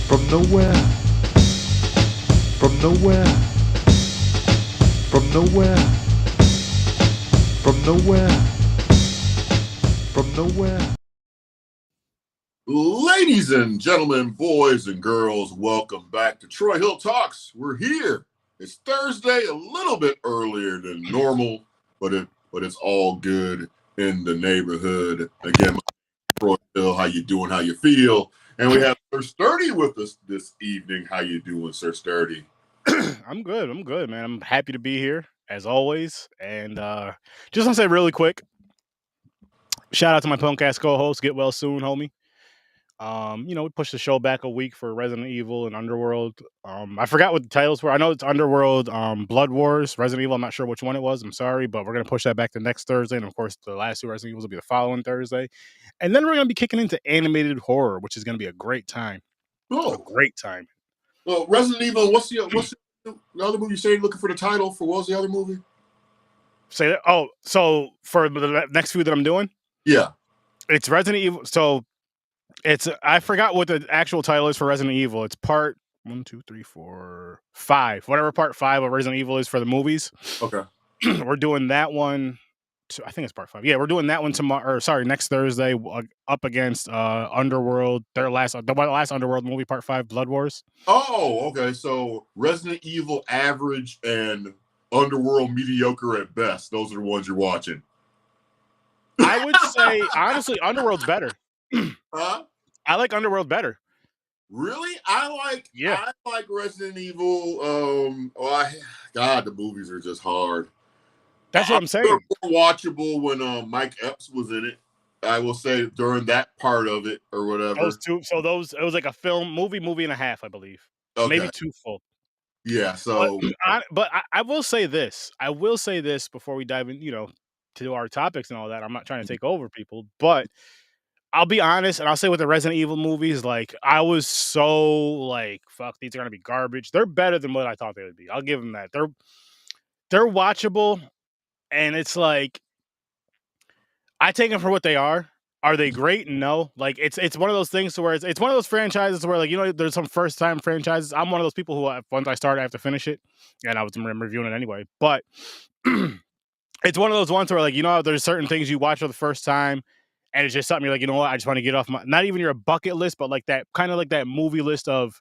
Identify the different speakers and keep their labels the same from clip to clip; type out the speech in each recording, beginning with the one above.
Speaker 1: From nowhere, from nowhere, from nowhere, from nowhere, from nowhere.
Speaker 2: Ladies and gentlemen, boys and girls, welcome back to Troy Hill Talks. We're here. It's Thursday, a little bit earlier than normal, but it's all good in the neighborhood. Again, Troy Hill, how you doing? How you feel? And we have Sir Sturdy with us this evening. How you doing, Sir Sturdy?
Speaker 3: I'm good, man. I'm happy to be here as always. And just want to say really quick, shout out to my punk ass co-host. Get well soon, homie. We pushed the show back a week for Resident Evil and Underworld. I forgot what the titles were. I know it's Underworld, Blood Wars, Resident Evil. I'm not sure which one it was. I'm sorry, but we're gonna push that back to next Thursday. And of course, the last two Resident Evils will be the following Thursday. And then we're gonna be kicking into animated horror, which is gonna be a great time.
Speaker 2: Oh,
Speaker 3: A great time.
Speaker 2: well, Resident Evil. What's the other movie you say you're looking for the title for? What was the other movie?
Speaker 3: Say that. Oh, so for the next few that I'm doing,
Speaker 2: Yeah.
Speaker 3: it's Resident Evil. So I forgot what the actual title is for Resident Evil. It's part 1, 2, 3, 4, 5. Whatever part 5 of Resident Evil is for the movies.
Speaker 2: Okay.
Speaker 3: We're doing that one. I think it's part 5. Yeah, we're doing that one tomorrow. Or sorry, next Thursday up against Underworld. The last Underworld movie, part 5, Blood Wars.
Speaker 2: Oh, okay. So Resident Evil average and Underworld mediocre at best. Those are the ones you're watching.
Speaker 3: I would say honestly, Underworld's better.
Speaker 2: Huh?
Speaker 3: I like Underworld better.
Speaker 2: Really? I like Resident Evil. God, the movies are just hard.
Speaker 3: That's what I'm saying.
Speaker 2: More watchable when Mike Epps was in it. I will say during that part of it or whatever.
Speaker 3: Those two. So it was like a movie and a half, I believe.
Speaker 2: Okay.
Speaker 3: Maybe 2 full.
Speaker 2: Yeah. So,
Speaker 3: but I will say this. I will say this before we dive in, to our topics and all that. I'm not trying to take over people, but I'll be honest, and I'll say with the Resident Evil movies, like I was so like, fuck, these are gonna be garbage. They're better than what I thought they would be. I'll give them that. They're watchable, and it's like I take them for what they are. Are they great? No. Like it's one of those things to where it's one of those franchises where like there's some first time franchises. I'm one of those people who once I start I have to finish it, and I was reviewing it anyway. But it's one of those ones where like there's certain things you watch for the first time, and it's just something you're like, you know what, I just want to get off my not even your bucket list, but like that kind of like that movie list of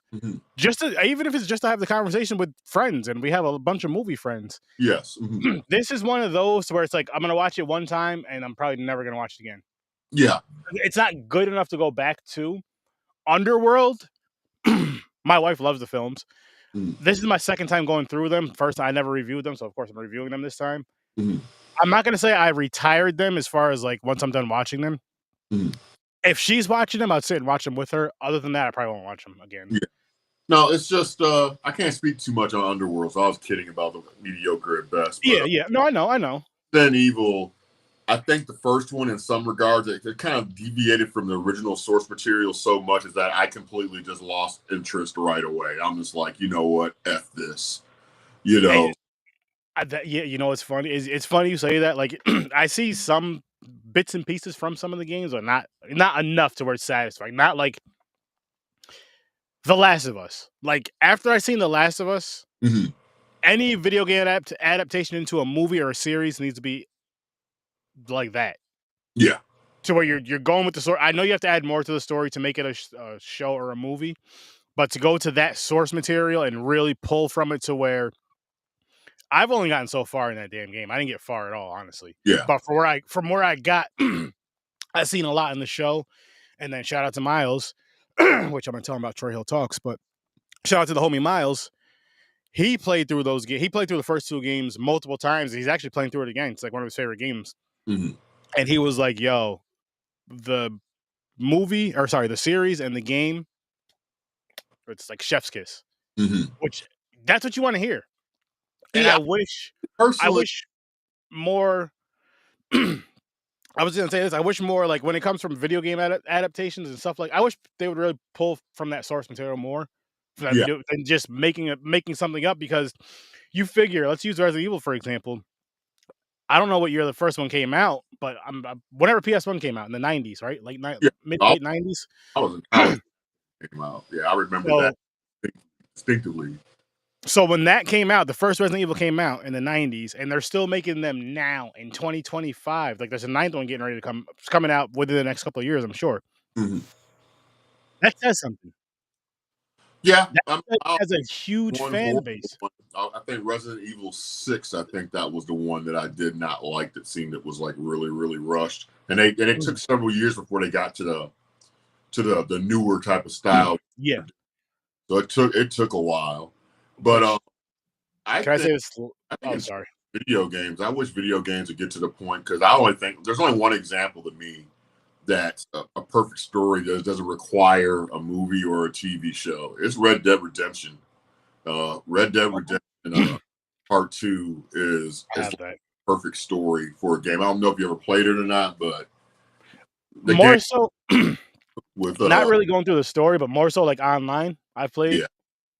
Speaker 3: just to, even if it's just to have the conversation with friends, and we have a bunch of movie friends.
Speaker 2: Yes.
Speaker 3: This is one of those where it's like I'm gonna watch it one time and I'm probably never gonna watch it again.
Speaker 2: Yeah.
Speaker 3: It's not good enough to go back to. Underworld, my wife loves the films. This is my second time going through them. First, I never reviewed them, so of course I'm reviewing them this time. I'm not gonna say I retired them as far as like once I'm done watching them. If she's watching them, I'd sit and watch them with her. Other than that, I probably won't watch them again.
Speaker 2: Yeah. No, it's just I can't speak too much on Underworld, so I was kidding about the mediocre at best.
Speaker 3: But, yeah. No, I know.
Speaker 2: Resident Evil, I think the first one, in some regards, it kind of deviated from the original source material so much is that I completely just lost interest right away. I'm just like, you know what, F this,
Speaker 3: Hey, it's funny. It's funny you say that. Like, I see some bits and pieces from some of the games, but not enough to where it's satisfying. Not like The Last of Us. Like after I seen The Last of Us, any video game adaptation into a movie or a series needs to be like that.
Speaker 2: Yeah.
Speaker 3: To where you're going with the story. I know you have to add more to the story to make it a show or a movie, but to go to that source material and really pull from it to where I've only gotten so far in that damn game. I didn't get far at all, honestly.
Speaker 2: Yeah.
Speaker 3: But from where I got, I've seen a lot in the show. And then shout out to Miles, which I'm gonna tell him about Troy Hill Talks, but shout out to the homie Miles. He played through those games. He played through the first 2 games multiple times. He's actually playing through it again. It's like one of his favorite games. And he was like, yo, the series and the game, it's like chef's kiss. Which that's what you want to hear. And yeah, I wish more I was gonna say this. I wish more like when it comes from video game adaptations and stuff, like I wish they would really pull from that source material more than just making something up, because you figure, let's use Resident Evil for example. I don't know what year the first one came out, but whenever PS1 came out in the 90s, right? Like mid-late 90s.
Speaker 2: I was in college. came out. Yeah, I remember
Speaker 3: So,
Speaker 2: that distinctively.
Speaker 3: so when that came out, the first Resident Evil came out in the 90s, and they're still making them now in 2025. Like there's a ninth one getting ready to come. It's coming out within the next couple of years, I'm sure.
Speaker 2: Mhm.
Speaker 3: That says something.
Speaker 2: Yeah,
Speaker 3: That has a huge
Speaker 2: one
Speaker 3: fan
Speaker 2: horrible
Speaker 3: base.
Speaker 2: one. I think Resident Evil 6. I think that was the one that I did not like. That seemed it was like really really rushed, and it took several years before they got to the newer type of style.
Speaker 3: Yeah.
Speaker 2: So it took a while, but
Speaker 3: Which,
Speaker 2: I
Speaker 3: can I
Speaker 2: think
Speaker 3: say this?
Speaker 2: I
Speaker 3: Oh,
Speaker 2: think
Speaker 3: I'm
Speaker 2: it's
Speaker 3: sorry.
Speaker 2: video games. I wish video games would get to the point because I only think there's only one example to me that's a perfect story that doesn't require a movie or a TV show. It's Red Dead Redemption. Red Dead Redemption Part 2 is
Speaker 3: I
Speaker 2: like
Speaker 3: have that.
Speaker 2: a perfect story for a game. I don't know if you ever played it or not, but the game
Speaker 3: More so,
Speaker 2: with
Speaker 3: not really going through the story, but more so like online. I've played.
Speaker 2: yeah,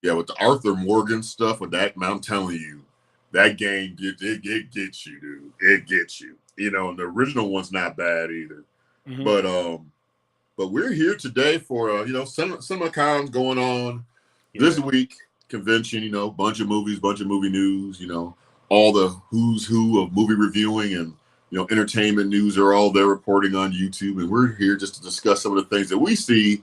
Speaker 2: yeah, with the Arthur Morgan stuff with that, man, I'm telling you, that game it gets you, dude. It gets you. You know, and the original one's not bad either.
Speaker 3: Mhm.
Speaker 2: But we're here today for CinemaCon's going on this
Speaker 3: Yeah.
Speaker 2: week, convention, bunch of movies, bunch of movie news, all the who's who of movie reviewing and entertainment news are all there reporting on YouTube. And we're here just to discuss some of the things that we see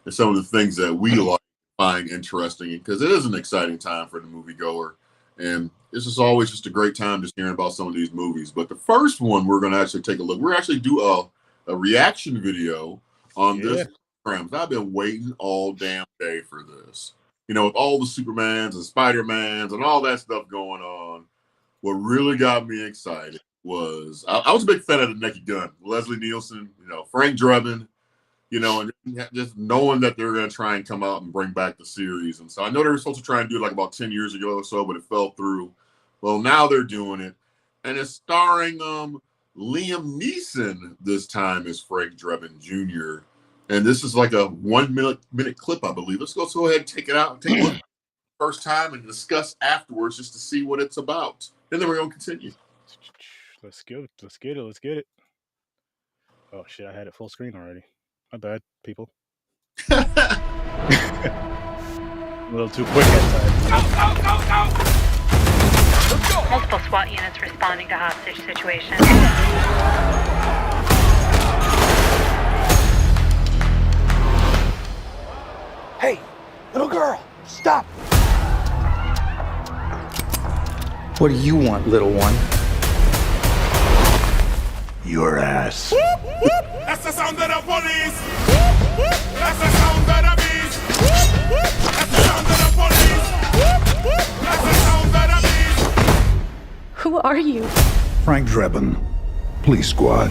Speaker 2: and some of the things that we like find interesting because it is an exciting time for the moviegoer. And this is always just a great time just hearing about some of these movies. But the first one we're going to actually take a look. We're actually do a reaction video on
Speaker 3: Yeah.
Speaker 2: this program. I've been waiting all damn day for this. With all the Supermans and Spider-Mans and all that stuff going on, what really got me excited was I was a big fan of the Naked Gun, Leslie Nielsen, Frank Drebin, and just knowing that they're going to try and come out and bring back the series. And so I know they were supposed to try and do it like about 10 years ago or so, but it fell through. Well, now they're doing it, and it's starring Liam Neeson this time as Frank Drebin Jr. And this is like a 1 minute clip, I believe. Let's go ahead and take it out and take a look first time and discuss afterwards just to see what it's about. And then we're gonna continue.
Speaker 3: Let's go. Let's get it. Let's get it. Oh shit! I had it full screen already. My bad, people. A little too quick at times.
Speaker 4: Multiple SWAT units responding to hostage situation.
Speaker 5: Hey, little girl, stop! What do you want, little one? Your ass.
Speaker 6: That's the sound of the police. That's the sound of the beast. That's the sound of the police. That's the sound of the beast.
Speaker 4: Who are you?
Speaker 7: Frank Drebin, Police Squad.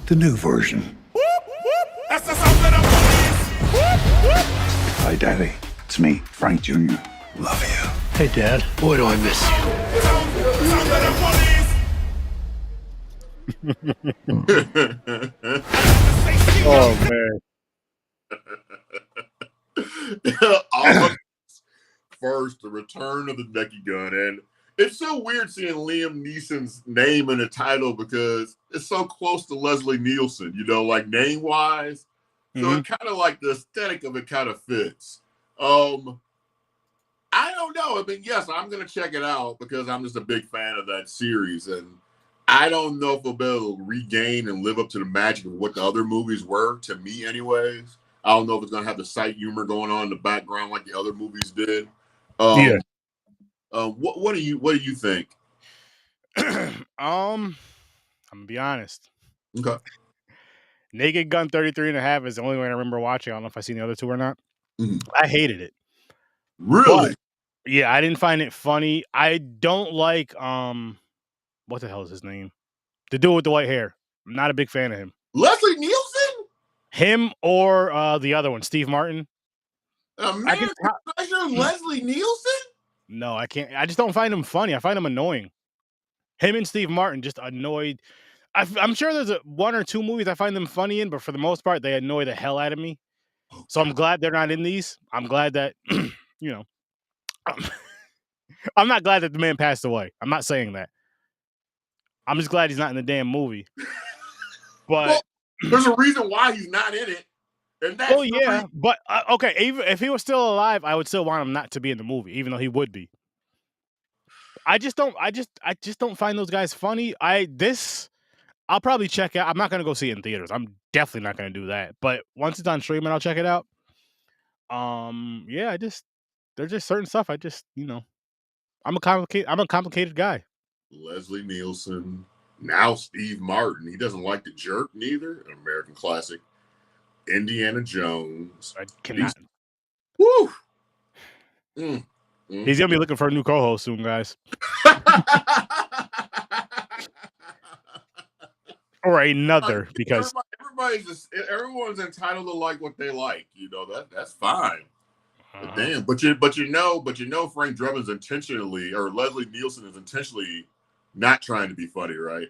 Speaker 7: The new version.
Speaker 6: That's the sound of the police.
Speaker 7: Hi, Daddy. It's me, Frank Jr. Love you.
Speaker 5: Hey, Dad. Boy, do I miss you.
Speaker 6: Sound of the police.
Speaker 3: Oh man.
Speaker 2: First, the return of the Naked Gun, and it's so weird seeing Liam Neeson's name in the title because it's so close to Leslie Nielsen, like name wise. So it kind of like the aesthetic of it kind of fits. I don't know. I mean, yes, I'm gonna check it out because I'm just a big fan of that series, and I don't know if we'll be able to regain and live up to the magic of what the other movies were, to me anyways. I don't know if it's going to have the sight humor going on in the background like the other movies did.
Speaker 3: Yeah.
Speaker 2: What do you think?
Speaker 3: I'm gonna be honest.
Speaker 2: Okay.
Speaker 3: Naked Gun 33.5 is the only one I remember watching. I don't know if I seen the other two or not.
Speaker 2: Mhm.
Speaker 3: I hated it.
Speaker 2: Really?
Speaker 3: But, yeah, I didn't find it funny. I don't like what the hell is his name? The dude with the white hair. I'm not a big fan of him.
Speaker 2: Leslie Nielsen?
Speaker 3: Him or the other one, Steve Martin.
Speaker 2: American Treasure, Leslie Nielsen?
Speaker 3: No, I can't. I just don't find him funny. I find him annoying. Him and Steve Martin just annoyed. I'm sure there's one or two movies I find them funny in, but for the most part, they annoy the hell out of me. So I'm glad they're not in these. I'm glad that, I'm not glad that the man passed away. I'm not saying that. I'm just glad he's not in the damn movie. But
Speaker 2: well, there's a reason why he's not in it. And that's
Speaker 3: Well,
Speaker 2: the
Speaker 3: yeah, but okay, even if he was still alive, I would still want him not to be in the movie, even though he would be. I just don't. I just don't find those guys funny. I'll probably check out. I'm not gonna go see it in theaters. I'm definitely not gonna do that. But once it's on streaming, I'll check it out. Yeah, there's just certain stuff. I'm a complicated guy.
Speaker 2: Leslie Nielsen, now Steve Martin. He doesn't like The Jerk neither, an American classic. Indiana Jones.
Speaker 3: I cannot.
Speaker 2: Woo! Mm,
Speaker 3: He's gonna be looking for a new co-host soon, guys, or another because
Speaker 2: everyone's entitled to like what they like. You know that's fine. But
Speaker 3: uh-huh.
Speaker 2: damn, but you know, Frank Drummond's intentionally, or Leslie Nielsen is intentionally not trying to be funny, right?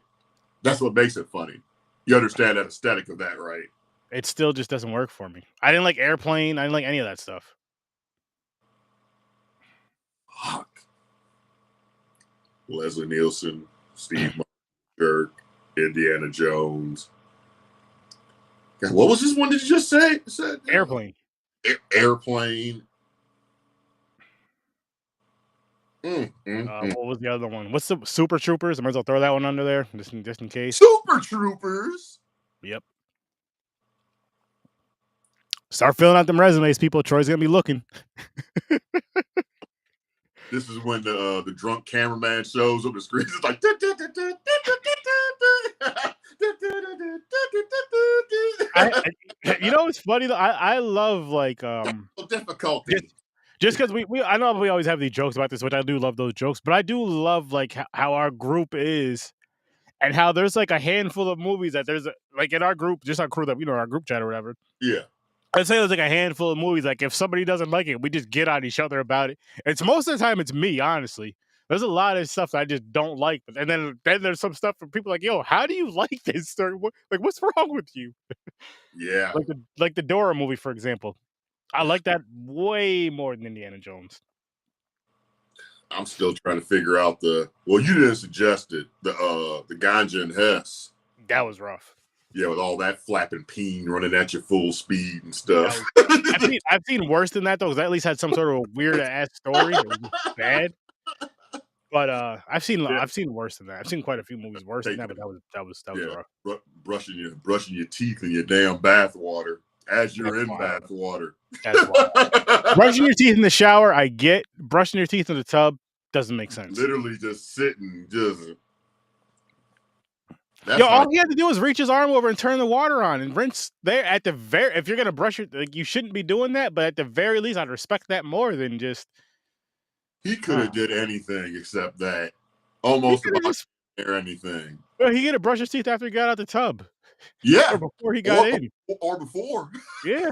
Speaker 2: That's what makes it funny. You understand that aesthetic of that, right?
Speaker 3: It still just doesn't work for me. I didn't like Airplane. I didn't like any of that stuff.
Speaker 2: Fuck. Leslie Nielsen, Steve Martin, Indiana Jones. God, what was this one? Did you just say?
Speaker 3: Airplane.
Speaker 2: Airplane.
Speaker 3: What was the other one? What's the Super Troopers? I might as well throw that one under there just in case.
Speaker 2: Super Troopers.
Speaker 3: Yep. Start filling out them resumes, people. Troy's gonna be looking.
Speaker 2: This is when the drunk cameraman shows up the screen. It's like,
Speaker 3: you know, it's funny though. I love like
Speaker 2: difficulty.
Speaker 3: Just because I know we always have these jokes about this, which I do love those jokes, but I do love like how our group is, and how there's like a handful of movies that like in our group, just our crew that our group chat or whatever.
Speaker 2: Yeah.
Speaker 3: I'd say there's like a handful of movies. Like if somebody doesn't like it, we just get on each other about it. It's most of the time it's me, honestly. There's a lot of stuff that I just don't like, and then there's some stuff for people like, yo, how do you like this? Like, what's wrong with you?
Speaker 2: Yeah.
Speaker 3: Like the Dora movie, for example. I like that way more than Indiana Jones.
Speaker 2: I'm still trying to figure out you didn't suggest it, the Ganja and Hess.
Speaker 3: That was rough.
Speaker 2: Yeah, with all that flapping peen running at you full speed and stuff.
Speaker 3: I've seen worse than that though, because that at least had some sort of weird ass story. It was just bad. But I've seen worse than that. I've seen quite a few movies worse than that, but that was rough.
Speaker 2: Brushing your teeth in your damn bath water as you're in bath water.
Speaker 3: Brushing your teeth in the shower, I get. Brushing your teeth in the tub doesn't make sense.
Speaker 2: Literally just sitting,
Speaker 3: all he had to do was reach his arm over and turn the water on and rinse there at the very. If you're gonna brush your, you shouldn't be doing that. But at the very least, I'd respect that more than just.
Speaker 2: He could have did anything except that. Almost about or anything.
Speaker 3: Well, he could have brushed his teeth after he got out the tub.
Speaker 2: Yeah,
Speaker 3: or before he got in,
Speaker 2: or before.
Speaker 3: Yeah.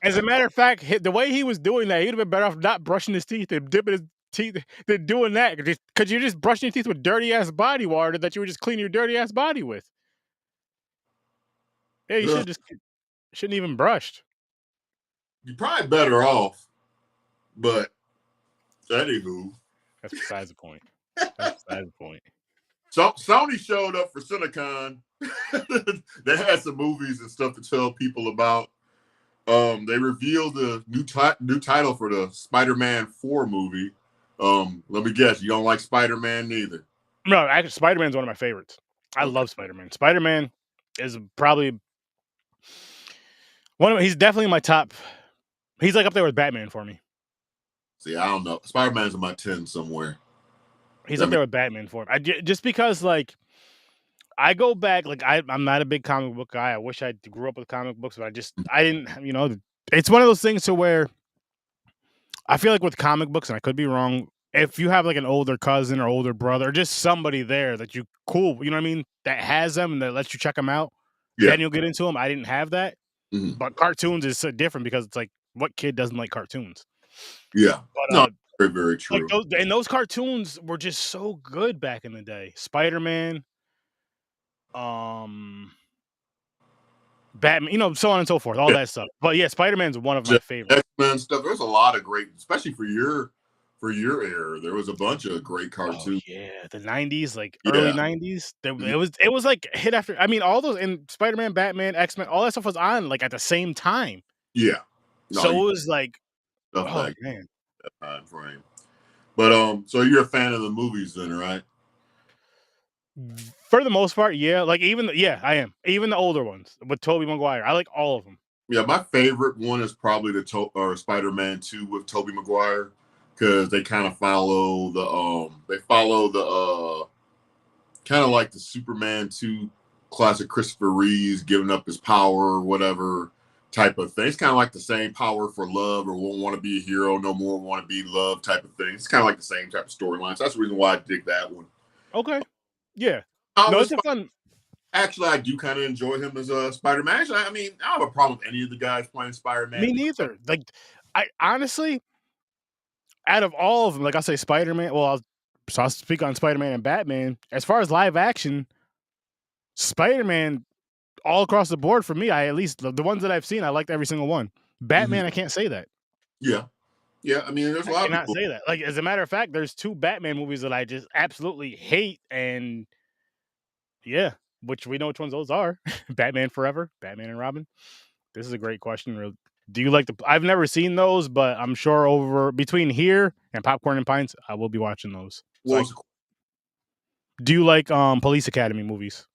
Speaker 3: As a matter of fact, the way he was doing that, he'd have been better off not brushing his teeth and dipping his teeth than doing that. Because you're just brushing your teeth with dirty ass body water that you were just cleaning your dirty ass body with. Yeah, you shouldn't even brushed.
Speaker 2: You're probably better off, but anywho,
Speaker 3: that's besides the point.
Speaker 2: So Sony showed up for CinemaCon. They had some movies and stuff to tell people about. They revealed the new title for the Spider-Man 4 movie. Let me guess, you don't like Spider-Man neither?
Speaker 3: No, actually, Spider-Man's one of my favorites. I love Spider-Man. Spider-Man is probably he's definitely my top. He's like up there with Batman for me.
Speaker 2: See, I don't know. Spider-Man's in my 10 somewhere.
Speaker 3: He's up there with Batman for me. Just because, like, I go back, like, I'm not a big comic book guy. I wish I grew up with comic books, but I didn't, it's one of those things to where I feel like with comic books, and I could be wrong, if you have like an older cousin or older brother, or just somebody there that you that has them and that lets you check them out, then you'll get into them. I didn't have that, but cartoons is so different because it's like, what kid doesn't like cartoons?
Speaker 2: Yeah,
Speaker 3: but,
Speaker 2: very, very true.
Speaker 3: Like those cartoons were just so good back in the day. Spider-Man, Batman, so on and so forth, all that stuff. But yeah, Spider-Man's one of my favorites.
Speaker 2: X-Men stuff. There's a lot of great, especially for your for your era. There was a bunch of great
Speaker 3: Oh
Speaker 2: cartoons.
Speaker 3: yeah, the '90s, like early
Speaker 2: Yeah.
Speaker 3: '90s.
Speaker 2: Mhm.
Speaker 3: It was like hit after. I mean, all those and Spider-Man, Batman, X-Men, all that stuff was on like at the same time.
Speaker 2: Yeah. No,
Speaker 3: So
Speaker 2: you
Speaker 3: it was like,
Speaker 2: stuff
Speaker 3: oh
Speaker 2: back
Speaker 3: man.
Speaker 2: time frame. But so you're a fan of the movies then, right?
Speaker 3: For the most part, yeah. Like yeah, I am. Even the older ones with Tobey Maguire. I like all of them.
Speaker 2: Yeah, my favorite one is probably or Spider-Man 2 with Tobey Maguire, because they kind of follow the kind of like the Superman 2 classic Christopher Reeves giving up his power or whatever type of thing. It's kind of like the same power for love or won't want to be a hero no more, want to be loved type of thing. It's kind of like the same type of storyline. So that's the reason why I dig that one.
Speaker 3: Okay. Yeah.
Speaker 2: I
Speaker 3: No,
Speaker 2: always
Speaker 3: it's a fun.
Speaker 2: Actually, I do kind of enjoy him as a Spider-Man. Actually, I mean, I don't have a problem with any of the guys playing
Speaker 3: Me
Speaker 2: Spider-Man.
Speaker 3: neither. Like, I honestly, out of all of them, like I say, Spider-Man. Well, I'll speak on Spider-Man and Batman. As far as live action, Spider-Man all across the board for me. I at least the ones that I've seen, I liked every single one.
Speaker 2: Mhm.
Speaker 3: Batman, I can't say that.
Speaker 2: Yeah. Yeah. I mean, there's a
Speaker 3: I
Speaker 2: lot of
Speaker 3: cannot
Speaker 2: people.
Speaker 3: say that. Like, as a matter of fact, there's 2 Batman movies that I just absolutely hate, and yeah, which we know which ones those are. Batman Forever, Batman and Robin. This is a great question. Do you like the? I've never seen those, but I'm sure over between here and Popcorn and Pints, I will be watching those. So,
Speaker 2: Well,
Speaker 3: do you like Police Academy movies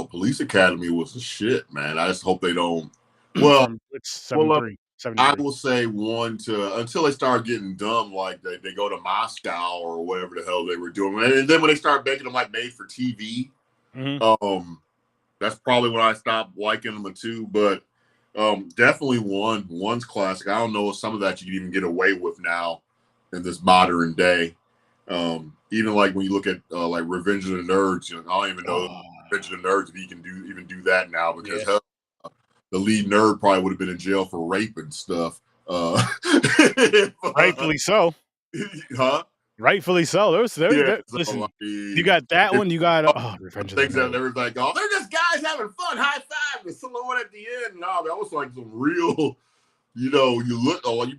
Speaker 2: Police Academy was the shit, man. I just hope they don't. Well,
Speaker 3: from it's
Speaker 2: well,
Speaker 3: 73,
Speaker 2: I
Speaker 3: 73?
Speaker 2: will say one to until they start getting dumb, like they go to Moscow or whatever the hell they were doing, and then when they start making them like made for TV,
Speaker 3: Mhm.
Speaker 2: that's probably when I stopped liking them too. But definitely one's classic. I don't know if some of that you can even get away with now in this modern day. Even like when you look at like Revenge of the Nerds, you know, I don't even know
Speaker 3: Oh,
Speaker 2: Revenge of the Nerds if you can do that now, because
Speaker 3: yeah.
Speaker 2: hell, the lead nerd probably would have been in jail for rape and stuff.
Speaker 3: Rightfully so.
Speaker 2: Huh?
Speaker 3: Rightfully so.
Speaker 2: Yeah. So
Speaker 3: Listen,
Speaker 2: I
Speaker 3: you
Speaker 2: mean,
Speaker 3: got that
Speaker 2: it's
Speaker 3: one. You got Revenge of the
Speaker 2: things that
Speaker 3: Nerds.
Speaker 2: everybody's like, oh, they're just guys having fun, high five, and someone at the end. No, that was like some real. You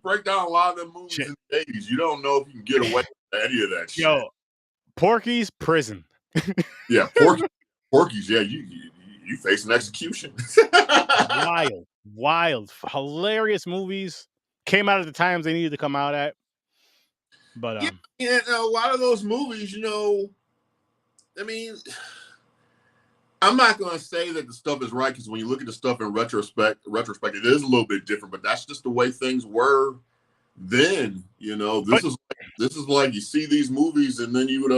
Speaker 2: break down a lot of them movies
Speaker 3: Shit.
Speaker 2: in the 80s. You don't know if you can get away with any of that shit.
Speaker 3: Yo, Porky's Prison.
Speaker 2: Yeah, Porky's. Yeah, you face an execution.
Speaker 3: Wild, hilarious movies. Came out at the times they needed to come out at. But
Speaker 2: Yeah, and a lot of those movies, I mean, I'm not going to say that the stuff is right, because when you look at the stuff in retrospect, it is a little bit different. But that's just the way things were then. This is like you see these movies, and then you would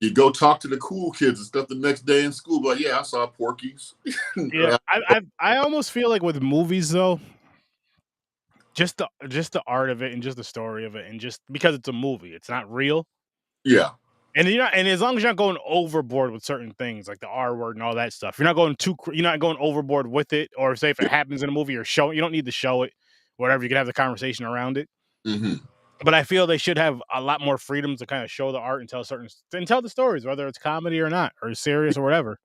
Speaker 2: you go talk to the cool kids and stuff the next day in school. But yeah, I saw Porky's.
Speaker 3: yeah, I almost feel like with movies though, just the art of it and just the story of it, and just because it's a movie, it's not real.
Speaker 2: Yeah.
Speaker 3: And and as long as you're not going overboard with certain things like the R word and all that stuff, you're not going overboard with it. Or say if it happens in a movie or show, you don't need to show it. Whatever, you can have the conversation around it.
Speaker 2: Mm-hmm.
Speaker 3: But I feel they should have a lot more freedom to kind of show the art and tell the stories, whether it's comedy or not, or serious or whatever.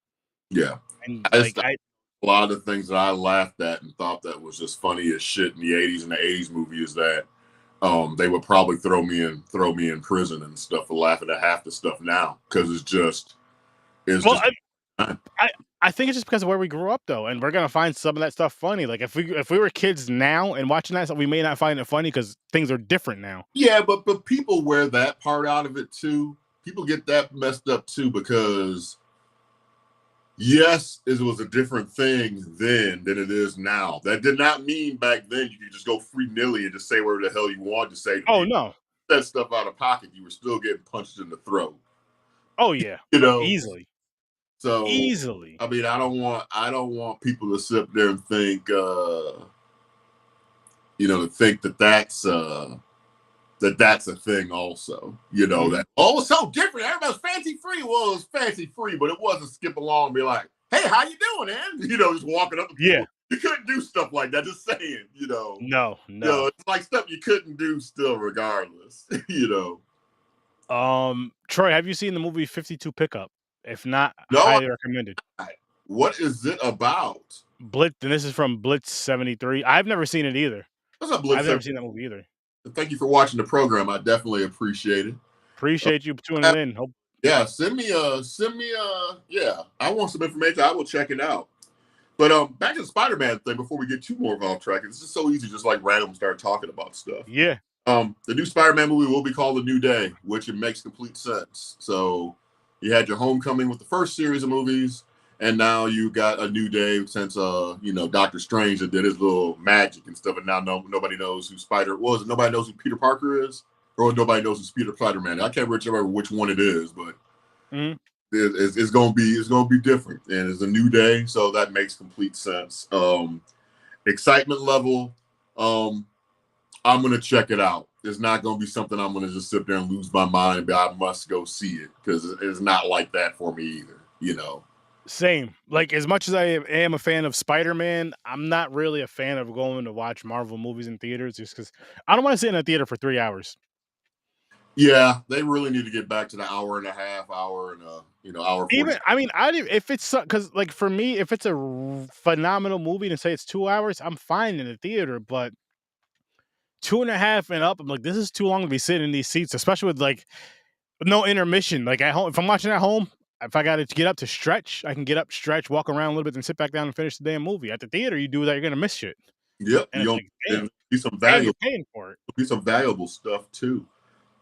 Speaker 2: Yeah.
Speaker 3: And
Speaker 2: A lot of the things that I laughed at and thought that was just funny as shit in the 80s and the 80s movie is that they would probably throw me in prison and stuff for laughing at half the stuff now, because
Speaker 3: I think it's just because of where we grew up though, and we're gonna find some of that stuff funny. Like if we were kids now and watching that stuff, we may not find it funny because things are different now.
Speaker 2: Yeah, but people wear that part out of it too. People get that messed up too, because yes, it was a different thing then than it is now. That did not mean back then you could just go free-nilly and just say whatever the hell you wanted to say.
Speaker 3: Oh no,
Speaker 2: that stuff out of pocket, you were still getting punched in the throat.
Speaker 3: Oh yeah, easily.
Speaker 2: So
Speaker 3: easily.
Speaker 2: I mean, I don't want people to sit there and think, to think that that's a thing also. That it's so different. Everybody's fancy free. Well, it was fancy free, but it wasn't skip along and be like, hey, how you doing, man? Just walking up.
Speaker 3: Yeah.
Speaker 2: You couldn't do stuff like that. Just saying,
Speaker 3: No.
Speaker 2: It's like stuff you couldn't do still, regardless.
Speaker 3: Troy, have you seen the movie 52 Pickup? If not,
Speaker 2: No,
Speaker 3: highly recommended.
Speaker 2: What is it about?
Speaker 3: Blitz, and this is from Blitz 73. I've never seen it either.
Speaker 2: What's up, Blitz?
Speaker 3: I've never seen that movie either.
Speaker 2: Thank you for watching the program. I definitely appreciate it.
Speaker 3: Appreciate you tuning in. Hope
Speaker 2: Yeah, yeah. I want some information. I will check it out. But back to the Spider-Man thing before we get too more off track. It's just so easy, just like random start talking about stuff.
Speaker 3: yeah.
Speaker 2: The new Spider-Man movie will be called A New Day, which it makes complete sense. So you had your Homecoming with the first series of movies, and now you got A New Day since Doctor Strange that did his little magic and stuff, and now nobody knows who Spider was, and nobody knows who Peter Parker is, or nobody knows who Peter Spider-Man. I can't remember which one it is, but
Speaker 3: Mhm.
Speaker 2: it's gonna be different, and it's a new day, so that makes complete sense. Excitement level. I'm gonna check it out. It's not gonna be something I'm gonna just sit there and lose my mind, but I must go see it because it's not like that for me either.
Speaker 3: Same. Like as much as I am a fan of Spider-Man, I'm not really a fan of going to watch Marvel movies in theaters just because I don't want to sit in a theater for 3 hours.
Speaker 2: Yeah, they really need to get back to the hour and a half, hour and hour 40.
Speaker 3: Even I mean, I if it's because like for me, if it's a phenomenal movie and say it's 2 hours, I'm fine in the theater. But 2.5 and up, I'm like, this is too long to be sitting in these seats, especially with like no intermission. Like at home, if I'm watching at home, if I got to get up to stretch, I can get up, stretch, walk around a little bit, then sit back down and finish the damn movie. At the theater, you do that, you're gonna miss shit,
Speaker 2: Yep,
Speaker 3: and it's like, damn,
Speaker 2: be some
Speaker 3: and you're
Speaker 2: valuable
Speaker 3: paying for it.
Speaker 2: stuff too.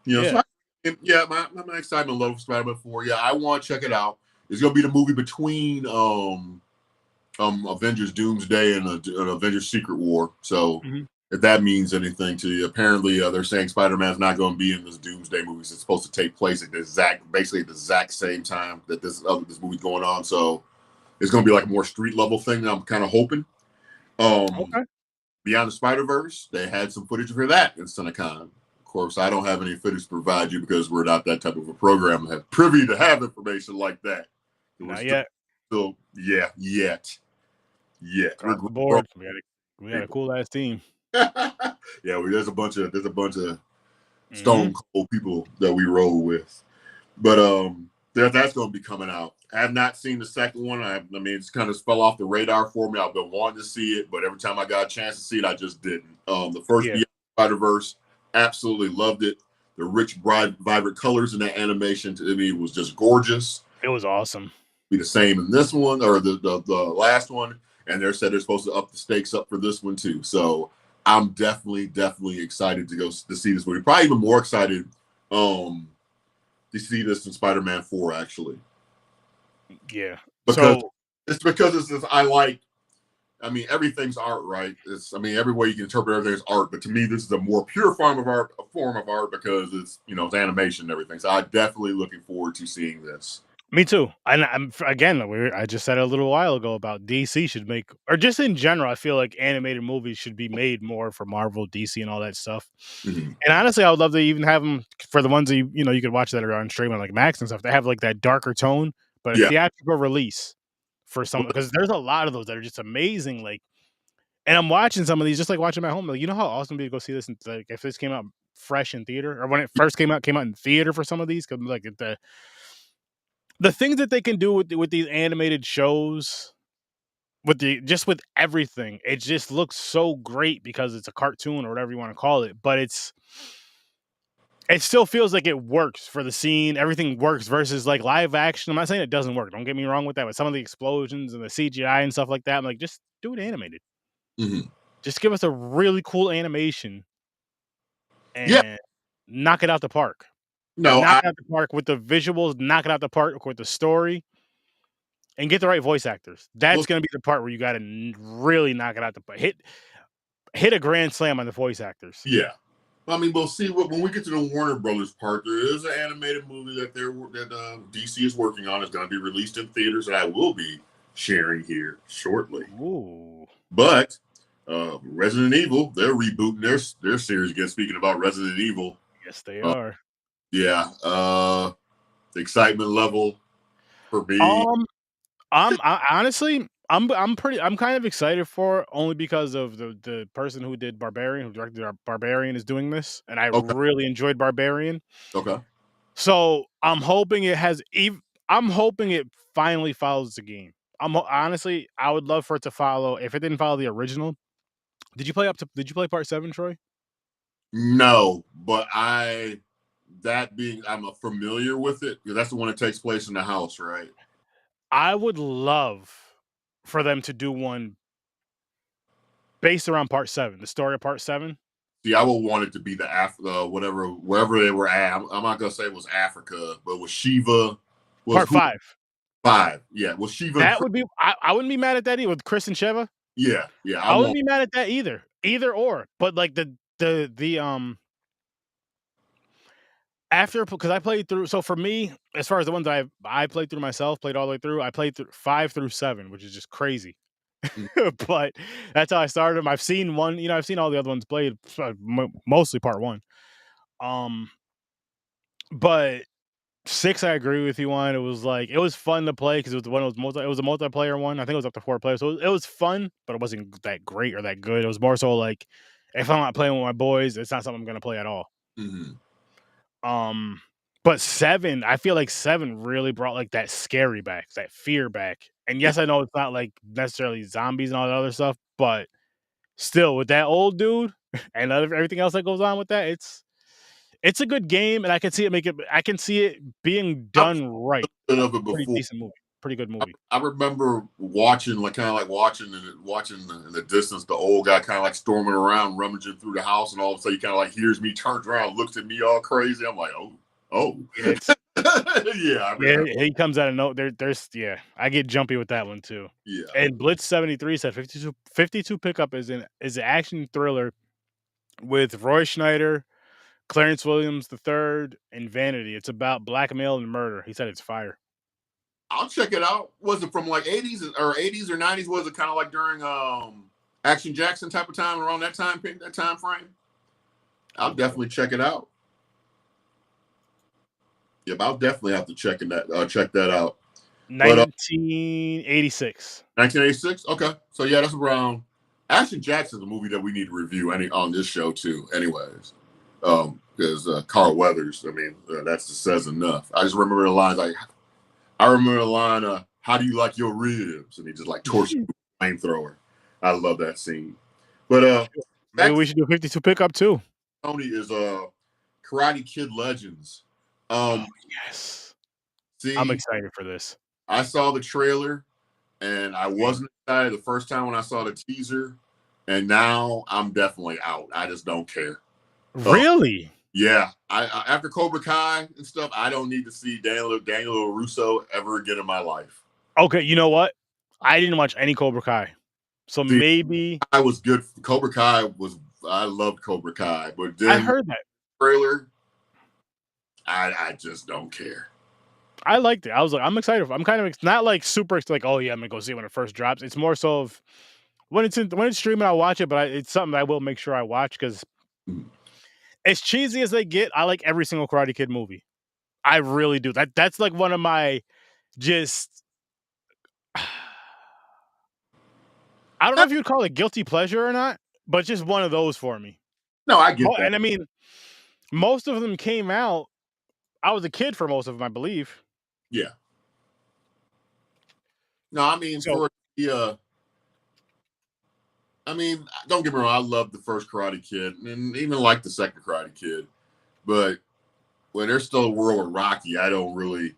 Speaker 3: Yeah,
Speaker 2: So my excitement level for Spider-Man 4. Yeah, I want to check it out. It's gonna be the movie between Avengers Doomsday and an Avengers Secret War. So
Speaker 3: Mhm.
Speaker 2: if that means anything to you, apparently they're saying Spider-Man's not going to be in this Doomsday movie. It's supposed to take place at basically the exact same time that this movie's going on. So it's going to be like a more street level thing. I'm kind of hoping.
Speaker 3: Okay.
Speaker 2: Beyond the Spider-Verse, they had some footage for that in CinemaCon. Of course, I don't have any footage to provide you because we're not that type of a program that have privy to have information like that.
Speaker 3: Not yet.
Speaker 2: Yet. We're
Speaker 3: Across the
Speaker 2: grown
Speaker 3: board, we got a
Speaker 2: people.
Speaker 3: cool ass team.
Speaker 2: Yeah, there's a bunch of
Speaker 3: Mhm.
Speaker 2: stone cold people that we roll with. But that's going to be coming out. I have not seen the second one. I mean, it's kind of fell off the radar for me. I've been wanting to see it, but every time I got a chance to see it, I just didn't. The first
Speaker 3: Yeah,
Speaker 2: Beyond Spider-Verse, absolutely loved it. The rich, bright, vibrant colors in that animation to me was just gorgeous.
Speaker 3: it was awesome.
Speaker 2: Be the same in this one or the last one, and they said they're supposed to up the stakes up for this one too. So I'm definitely excited to see this movie. Probably even more excited to see this in Spider-Man 4 actually,
Speaker 3: Yeah.
Speaker 2: because
Speaker 3: So
Speaker 2: I like. I mean, everything's art, right? Every way you can interpret everything is art, but to me, this is a more pure form of art, because it's animation and everything. So I'm definitely looking forward to seeing this.
Speaker 3: me too. And again, I just said a little while ago about DC should make, or just in general, I feel like animated movies should be made more for Marvel, DC, and all that stuff.
Speaker 2: Mhm.
Speaker 3: And honestly, I would love to even have them for the ones that you could watch that are on streaming like Max and stuff. They have like that darker tone, but a
Speaker 2: Yeah.
Speaker 3: theatrical release for some because there's a lot of those that are just amazing. Like, and I'm watching some of these just like watching them at home. Like, you know how awesome it'd be to go see this? Like, if this came out fresh in theater, or when it first came out in theater for some of these, because like the things that they can do with these animated shows, with everything, it just looks so great because it's a cartoon or whatever you want to call it. But it still feels like it works for the scene. Everything works versus like live action. I'm not saying it doesn't work. Don't get me wrong with that. But some of the explosions and the CGI and stuff like that, I'm like, just do it animated.
Speaker 2: Mhm.
Speaker 3: Just give us a really cool animation
Speaker 2: Yeah.
Speaker 3: and knock it out the park.
Speaker 2: No,
Speaker 3: Knock it out the park with the visuals. Knock it out the park with the story, and get the right voice actors.
Speaker 2: well,
Speaker 3: That's gonna be the part where you got to really knock it out the park. Hit a grand slam on the voice actors.
Speaker 2: yeah. I mean, we'll see when we get to the Warner Brothers part. There is an animated movie that DC is working on. It's going to be released in theaters, and I will be sharing here shortly.
Speaker 3: Ooh,
Speaker 2: But Resident Evil, they're rebooting their series again. Speaking about Resident Evil,
Speaker 3: yes they
Speaker 2: uh,
Speaker 3: are.
Speaker 2: yeah, the excitement level for me.
Speaker 3: Honestly, I'm kind of excited for it only because of the person who did Barbarian, who directed Barbarian, is doing this, and I
Speaker 2: Okay,
Speaker 3: really enjoyed Barbarian.
Speaker 2: okay,
Speaker 3: So I'm hoping I'm hoping it finally follows the game. Honestly, I would love for it to follow. If it didn't follow the original, did you play part 7, Troy?
Speaker 2: No, but I'm familiar with it because that's the one that takes place in the house, right?
Speaker 3: I would love for them to do one based around part 7, the story of part 7.
Speaker 2: See, I would want it to be wherever they were at. I'm not gonna say it was Africa, but was Shiva
Speaker 3: Part 5.
Speaker 2: 5? Yeah, was Shiva?
Speaker 3: That would be. I wouldn't be mad at that either with Chris and Sheva.
Speaker 2: Yeah.
Speaker 3: I wouldn't be mad at that either. Either or, but like the after, because I played through. So for me, as far as the ones I played through myself, played all the way through. I played through 5 through 7, which is just crazy. But that's how I started them. I've seen one. I've seen all the other ones played, mostly part 1. But 6, I agree with you on. It was fun to play because it was one of those it was a multiplayer one. I think it was up to 4 players, so it was fun, but it wasn't that great or that good. It was more so like if I'm not playing with my boys, it's not something I'm gonna play at all. But 7, I feel like 7 really brought like that scary back, that fear back. And yes, I know it's not like necessarily zombies and all that other stuff, but still with that old dude and everything else that goes on with that, it's a good game, and I can see it being done right.
Speaker 2: Bit of it
Speaker 3: Pretty
Speaker 2: before.
Speaker 3: decent movie. Pretty good movie.
Speaker 2: I remember watching, watching in the distance, the old guy kind of like storming around, rummaging through the house, and all of a sudden he kind of like hears me, turns around, looks at me all crazy. I'm like, oh, yeah.
Speaker 3: He comes out of nowhere. I get jumpy with that one too.
Speaker 2: Yeah.
Speaker 3: And Blitz 73 said 52 Pickup is an action thriller with Roy Schneider, Clarence Williams III, and Vanity. It's about blackmail and murder. He said it's fire.
Speaker 2: I'll check it out. Was it from like 80s or 90s? Was it kind of like during Action Jackson type of time, around that time frame? I'll definitely check it out. Yep, I'll definitely have to check that out.
Speaker 3: 1986.
Speaker 2: 1986? Okay. So yeah, that's around. Action Jackson's a movie that we need to review on this show too, anyways. Because Carl Weathers, I mean, that just says enough. I just remember the lines how do you like your ribs? And he just like torches with a flamethrower. I love that scene. But
Speaker 3: maybe we should do 52 Pickup too.
Speaker 2: Tony is Karate Kid Legends.
Speaker 3: Yes.
Speaker 2: See,
Speaker 3: I'm excited for this.
Speaker 2: I saw the trailer and I wasn't excited the first time when I saw the teaser, and now I'm definitely out. I just don't care.
Speaker 3: Really?
Speaker 2: Yeah. I after Cobra Kai and stuff, I don't need to see Daniel Russo ever again in my life.
Speaker 3: Okay, you know what? I didn't watch any Cobra Kai, so maybe
Speaker 2: I was good. Cobra Kai I loved Cobra Kai, but then
Speaker 3: I heard that
Speaker 2: trailer, I just don't care.
Speaker 3: I liked it. I was like, I'm excited. I'm kind of not like super like, oh yeah, I'm gonna go see it when it first drops. It's more so of when it's streaming, I'll watch it, but it's something I will make sure I watch because as cheesy as they get, I like every single Karate Kid movie. I really do. That's like one of my just. I don't know if you'd call it guilty pleasure or not, but just one of those for me.
Speaker 2: No, I get that.
Speaker 3: And I mean, most of them came out. I was a kid for most of them, I believe.
Speaker 2: Yeah. No, I mean, I mean, don't get me wrong. I love the first Karate Kid and even like the second Karate Kid, but when there's still a world with Rocky, I don't really.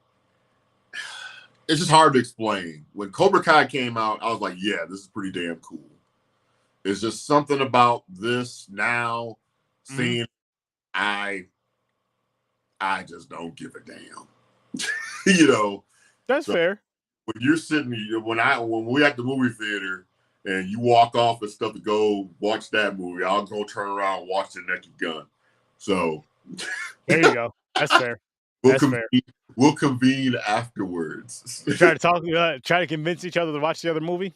Speaker 2: It's just hard to explain. When Cobra Kai came out, I was like, yeah, this is pretty damn cool. It's just something about this now, seeing I just don't give a damn.
Speaker 3: That's fair.
Speaker 2: When you're sitting, when we at the movie theater and you walk off and stuff to go watch that movie, I'll go turn around and watch The Naked Gun. So
Speaker 3: there you go. That's fair.
Speaker 2: We'll convene afterwards.
Speaker 3: Try to convince each other to watch the other movie.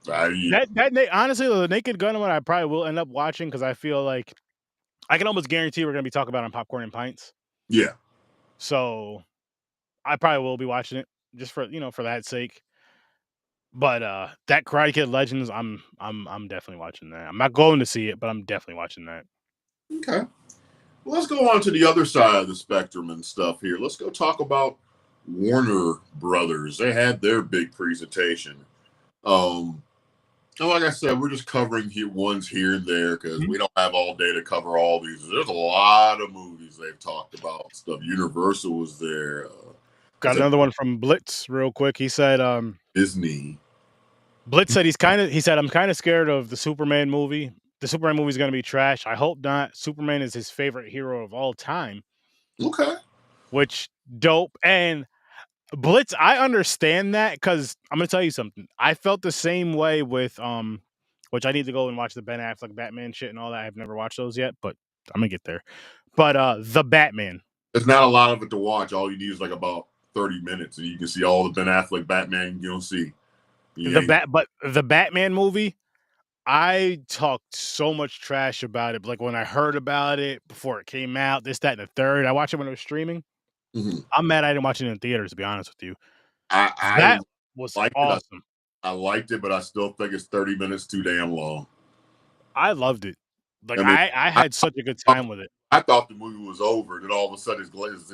Speaker 3: Honestly, the Naked Gun one I probably will end up watching because I feel like I can almost guarantee we're going to be talking about it on Popcorn and Pints.
Speaker 2: Yeah.
Speaker 3: So I probably will be watching it just for that sake. But that Karate Kid Legends, I'm definitely watching that. I'm not going to see it, but I'm definitely watching that.
Speaker 2: Okay. Well, let's go on to the other side of the spectrum and stuff here. Let's go talk about Warner Brothers. They had their big presentation. And like I said, we're just covering ones here and there because we don't have all day to cover all these. There's a lot of movies they've talked about. Stuff. Universal was there.
Speaker 3: Got another one from Blitz real quick. He said,
Speaker 2: Disney.
Speaker 3: Blitz said he said, I'm kind of scared of the Superman movie. The Superman movie is going to be trash. I hope not. Superman is his favorite hero of all time,
Speaker 2: Okay.
Speaker 3: which dope. And Blitz, I understand that because I'm going to tell you something. I felt the same way with, which I need to go and watch the Ben Affleck Batman shit and all that. I've never watched those yet, but I'm going to get there. But the Batman.
Speaker 2: There's not a lot of it to watch. All you need is like about 30 minutes, and you can see all the Ben Affleck Batman you don't see.
Speaker 3: But the Batman movie, I talked so much trash about it. Like when I heard about it before it came out, this, that, and the third. I watched it when it was streaming. I'm mad I didn't watch it in theaters, to be honest with you. That was awesome.
Speaker 2: I liked it, but I still think it's 30 minutes too damn long.
Speaker 3: I loved it. Like I had such a good time with it.
Speaker 2: I thought the movie was over, and then all of a sudden his light, his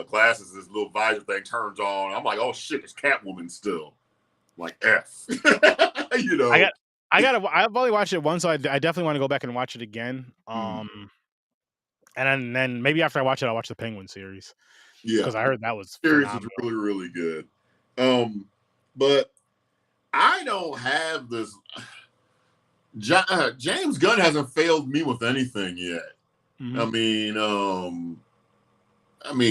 Speaker 2: glasses, his little visor thing turns on. I'm like, oh shit, it's Catwoman still. I'm like F. You know.
Speaker 3: I've only watched it once, so I definitely want to go back and watch it again. And then maybe after I watch it, I'll watch the Penguin series.
Speaker 2: Yeah,
Speaker 3: because I heard that was
Speaker 2: series
Speaker 3: phenomenal.
Speaker 2: is really, really good. But I don't have this. James Gunn hasn't failed me with anything yet. I mean,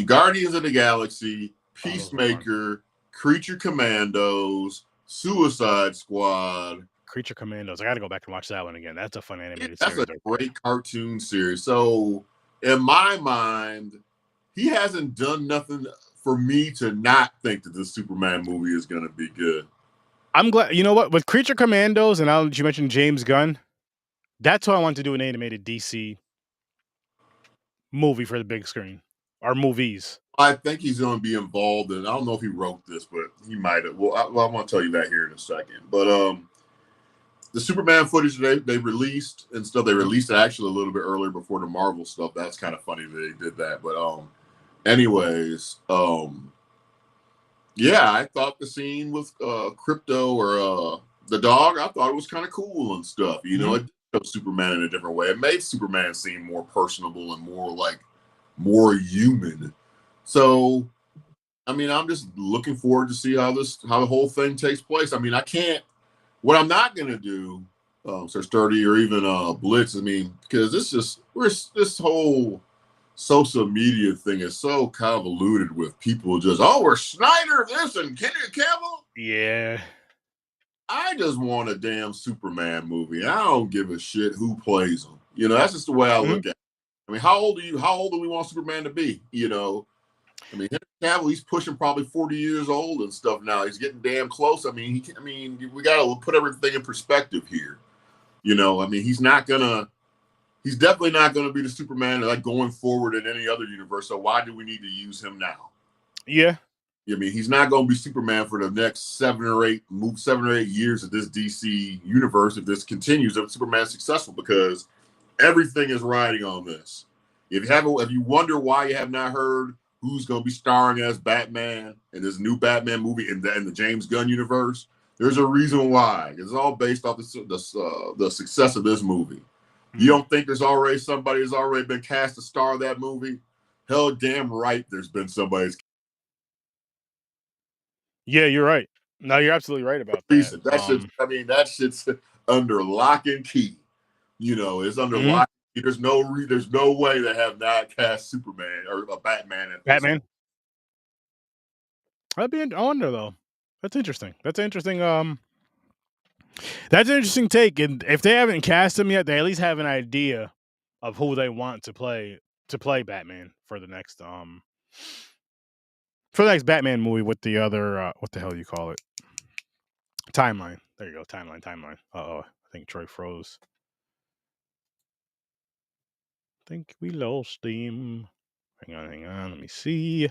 Speaker 2: Guardians of the Galaxy, Peacemaker, Creature Commandos, Suicide Squad.
Speaker 3: Creature Commandos. I got to go back and watch that one again. That's a fun animated
Speaker 2: series. That's a great cartoon series. So, in my mind, he hasn't done nothing for me to not think that this Superman movie is going to be good.
Speaker 3: I'm glad. You know what? With Creature Commandos, and now that you mentioned James Gunn, that's why I want to do an animated DC movie for the big screen, or movies.
Speaker 2: I think he's going to be involved in. I don't know if he wrote this, but he might have. Well, I'm going to tell you that here in a second. But the Superman footage they released and stuff, they released it actually a little bit earlier before the Marvel stuff. That's kind of funny that they did that. But anyways, yeah, I thought the scene with Crypto or the dog, I thought it was kind of cool and stuff. You know, it showed Superman in a different way. It made Superman seem more personable and more human. So, I mean, I'm just looking forward to see how the whole thing takes place. I mean, what I'm not gonna do, Sir Sturdy or even Blitz. I mean, because this whole social media thing is so convoluted with people just, we're Snyder this and Henry Cavill.
Speaker 3: Yeah.
Speaker 2: I just want a damn Superman movie. I don't give a shit who plays him. You know, that's just the way I look at it. I mean, how old do we want Superman to be? You know, I mean, Henry Cavill, he's pushing probably 40 years old and stuff now. He's getting damn close. I mean, we got to put everything in perspective here. You know, I mean, he's definitely not going to be the Superman like going forward in any other universe. So why do we need to use him now?
Speaker 3: Yeah.
Speaker 2: I mean, he's not going to be Superman for the next 7 or 8 years of this DC universe if this continues, if Superman's successful, because everything is riding on this. If you wonder why you have not heard who's going to be starring as Batman in this new Batman movie in the James Gunn universe, there's a reason why. It's all based off the success of this movie. You don't think there's already somebody who's already been cast to star that movie? Hell, damn right, there's been somebody's.
Speaker 3: Yeah, you're right. No, you're absolutely right about that.
Speaker 2: That shit's under lock and key. You know, it's under lock. There's no way they have not cast Superman or a Batman.
Speaker 3: Batman. That'd be. I wonder though. That's interesting. That's an interesting take. And if they haven't cast him yet, they at least have an idea of who they want to play Batman for the next Batman movie with the other what the hell do you call it? Timeline. There you go. Timeline. I think Troy froze. I think we lost him. Hang on. Let me see.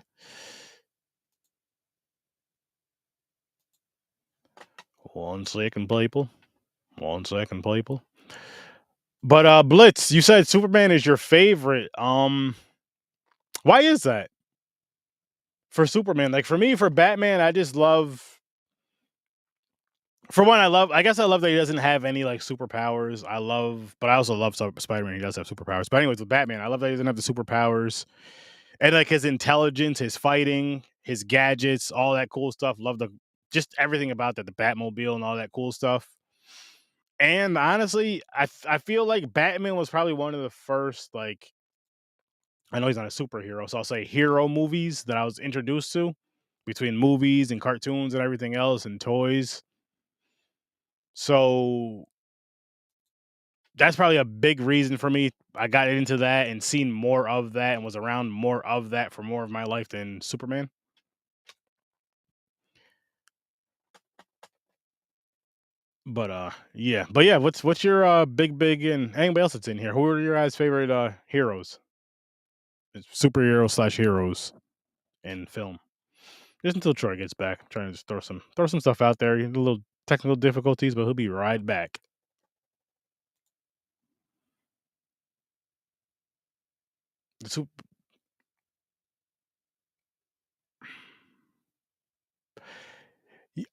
Speaker 3: One second, people. But Blitz, you said Superman is your favorite. Why is that? For Superman, like for me, for Batman, I just love For one, I guess I love that he doesn't have any like superpowers. But I also love Spider-Man. He does have superpowers. But anyways, with Batman, I love that he doesn't have the superpowers and like his intelligence, his fighting, his gadgets, all that cool stuff. Love the just everything about that, the Batmobile and all that cool stuff. And honestly, I feel like Batman was probably one of the first like I know he's not a superhero, so I'll say hero movies that I was introduced to between movies and cartoons and everything else and toys. So that's probably a big reason for me. I got into that and seen more of that and was around more of that for more of my life than Superman. But yeah, what's your big and anybody else that's in here? Who are your guys' favorite heroes? Superheroes slash heroes in film. Just until Troy gets back. I'm trying to just throw some stuff out there. A little technical difficulties, but he'll be right back. The sup-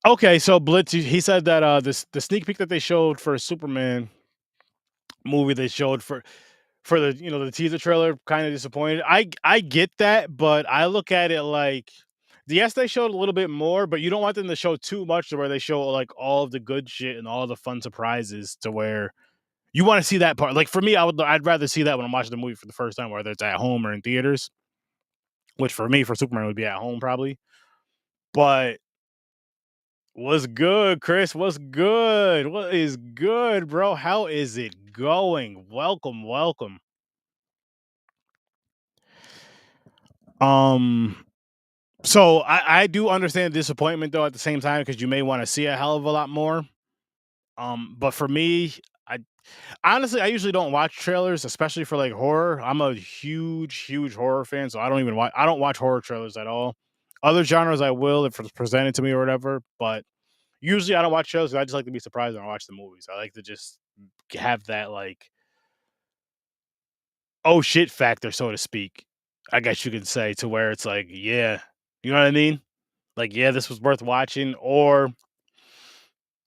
Speaker 3: Okay, so Blitz, he said that the sneak peek that they showed for Superman movie they showed for the the teaser trailer kind of disappointed. I get that, but I look at it like yes, they showed a little bit more, but you don't want them to show too much to where they show like all of the good shit and all the fun surprises to where you want to see that part. Like for me, I'd rather see that when I'm watching the movie for the first time, whether it's at home or in theaters. Which for me, for Superman, would be at home probably. But what's good, Chris? What's good? What is good, bro? How is it going? Welcome, welcome. Um, so I do understand the disappointment though at the same time because you may want to see a hell of a lot more. But for me, I honestly I usually don't watch trailers, especially for like horror. I'm a huge horror fan, so I don't watch horror trailers at all. Other genres I will if it's presented to me or whatever, but usually I don't watch shows. I just like to be surprised when I watch the movies. I like to just have that like oh shit factor, so to speak. I guess you could say to where it's like, yeah, you know what I mean? Like, yeah, this was worth watching, or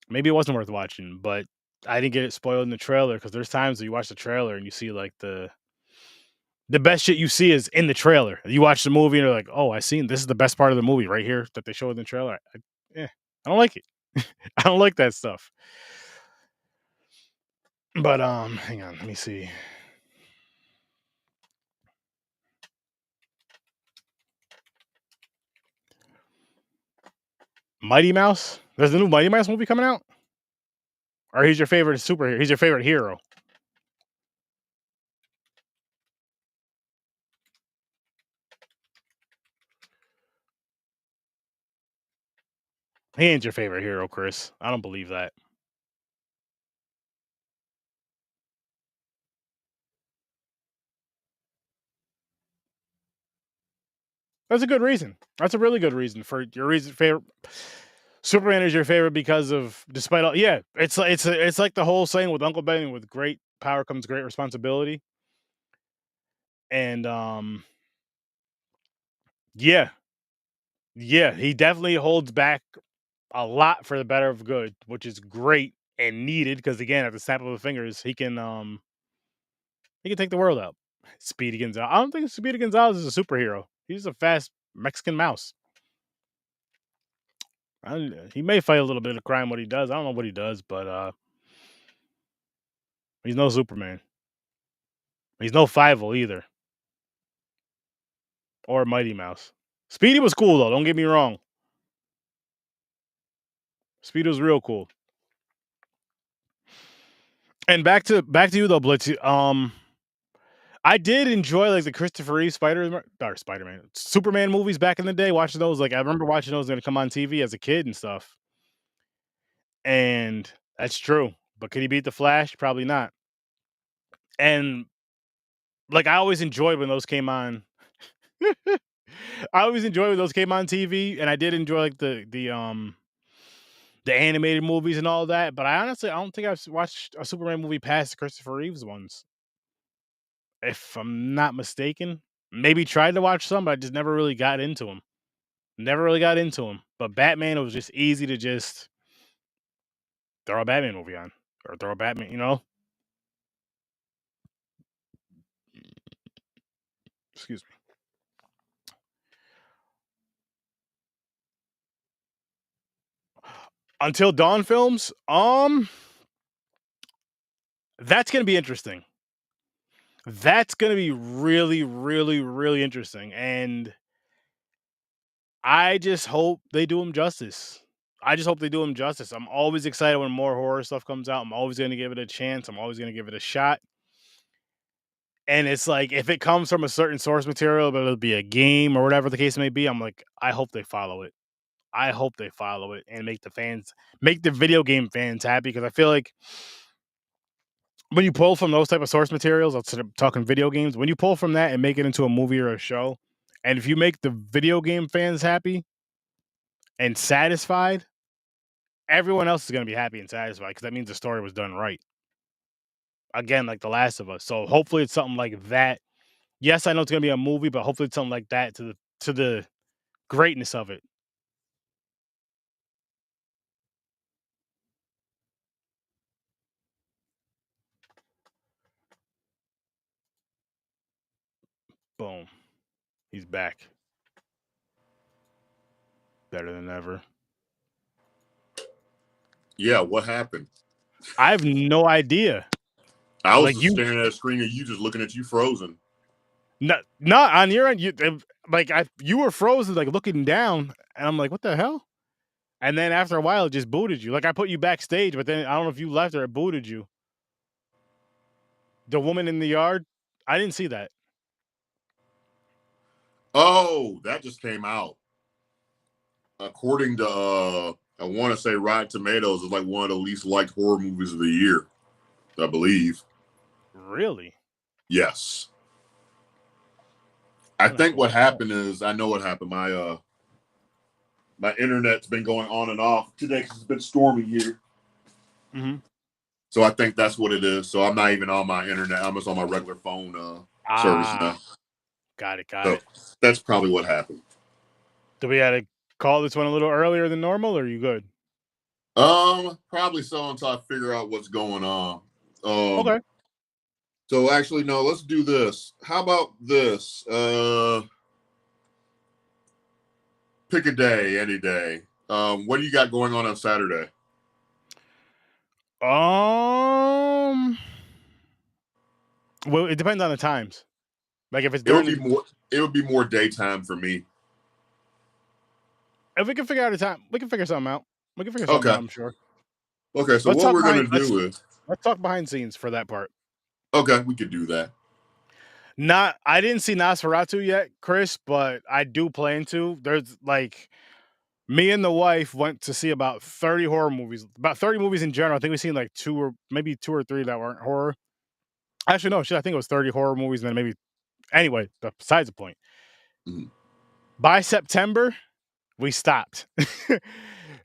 Speaker 3: maybe it wasn't worth watching, but I didn't get it spoiled in the trailer because there's times that you watch the trailer and you see like the best shit you see is in the trailer. You watch the movie and you're like, oh, I seen this is the best part of the movie right here that they showed in the trailer. I don't like it. I don't like that stuff. But hang on, let me see. Mighty Mouse? There's a new Mighty Mouse movie coming out? Or he's your favorite superhero? He's your favorite hero? He ain't your favorite hero, Chris. I don't believe that. That's a good reason. That's a really good reason for your reason favorite. Superman is your favorite because of despite all. Yeah, it's like the whole saying with Uncle Ben: with great power comes great responsibility. And yeah, yeah, he definitely holds back a lot for the better of good, which is great and needed because again, at the snap of the fingers, he can take the world out. Speedy Gonzalez. I don't think Speedy Gonzalez is a superhero. He's a fast Mexican mouse. He may fight a little bit of crime. What he does, I don't know what he does, but he's no Superman. He's no Fievel either, or Mighty Mouse. Speedy was cool though. Don't get me wrong. Speedy was real cool. And back to you though, Blitz. I did enjoy like the Christopher Reeve Spider-Man, Superman movies back in the day. Watching those, like I remember watching those going to come on TV as a kid and stuff. And that's true. But could he beat the Flash? Probably not. And like I always enjoyed when those came on. I always enjoyed when those came on TV, and I did enjoy like the animated movies and all that. But I don't think I've watched a Superman movie past the Christopher Reeves ones, if I'm not mistaken. Maybe tried to watch some, but I just never really got into them. Never really got into them. But Batman, it was just easy to just throw a Batman movie on, or throw a Batman. Excuse me. Until Dawn films, that's gonna be interesting. That's gonna be really, really, really interesting, and I just hope they do him justice. I just hope they do him justice. I'm always excited when more horror stuff comes out. I'm always gonna give it a chance. I'm always gonna give it a shot. And it's like if it comes from a certain source material, but it'll be a game or whatever the case may be, I'm like, I hope they follow it. I hope they follow it and make the video game fans happy, because I feel like when you pull from those type of source materials, instead of talking video games, when you pull from that and make it into a movie or a show, and if you make the video game fans happy and satisfied, everyone else is going to be happy and satisfied, because that means the story was done right. Again, like The Last of Us. So hopefully it's something like that. Yes, I know it's going to be a movie, but hopefully it's something like that to the greatness of it. Boom. He's back. Better than ever.
Speaker 2: Yeah, what happened?
Speaker 3: I have no idea.
Speaker 2: I was
Speaker 3: Like,
Speaker 2: just staring at a screen and you just looking at you frozen.
Speaker 3: Not on your end. You were frozen, like looking down, and I'm like, what the hell? And then after a while, it just booted you. Like, I put you backstage, but then I don't know if you left or it booted you. The woman in the yard, I didn't see that.
Speaker 2: Oh, that just came out. According to I want to say Rotten Tomatoes is like one of the least liked horror movies of the year, I believe.
Speaker 3: Really?
Speaker 2: Yes. I think what happened is, I know what happened. My internet's been going on and off today because it's been stormy here.
Speaker 3: Mm-hmm.
Speaker 2: So I think that's what it is. So I'm not even on my internet. I'm just on my regular phone service now.
Speaker 3: Got it.
Speaker 2: That's probably what happened.
Speaker 3: Do we have to call this one a little earlier than normal, or are you good?
Speaker 2: Probably so, until I figure out what's going on.
Speaker 3: Okay.
Speaker 2: So actually, no, let's do this. How about this? Pick a day, any day. What do you got going on Saturday?
Speaker 3: Well, it depends on the times. Like, if it's
Speaker 2: It would
Speaker 3: during
Speaker 2: be more. It would be more daytime for me.
Speaker 3: if we can figure out a time, we can figure something out. I'm sure.
Speaker 2: Okay, so
Speaker 3: Let's
Speaker 2: what
Speaker 3: talk
Speaker 2: we're gonna
Speaker 3: behind-
Speaker 2: do is,
Speaker 3: Let's talk behind scenes for that part.
Speaker 2: okay, we could do that.
Speaker 3: I didn't see Nosferatu yet, Chris, but I do plan to. There's like me and the wife went to see about 30 horror movies, about 30 movies in general. I think we've seen like two or three that weren't horror. Actually, no, shit, I think it was 30 horror movies, and then maybe anyway, besides the point.
Speaker 2: Mhm.
Speaker 3: By September, we stopped.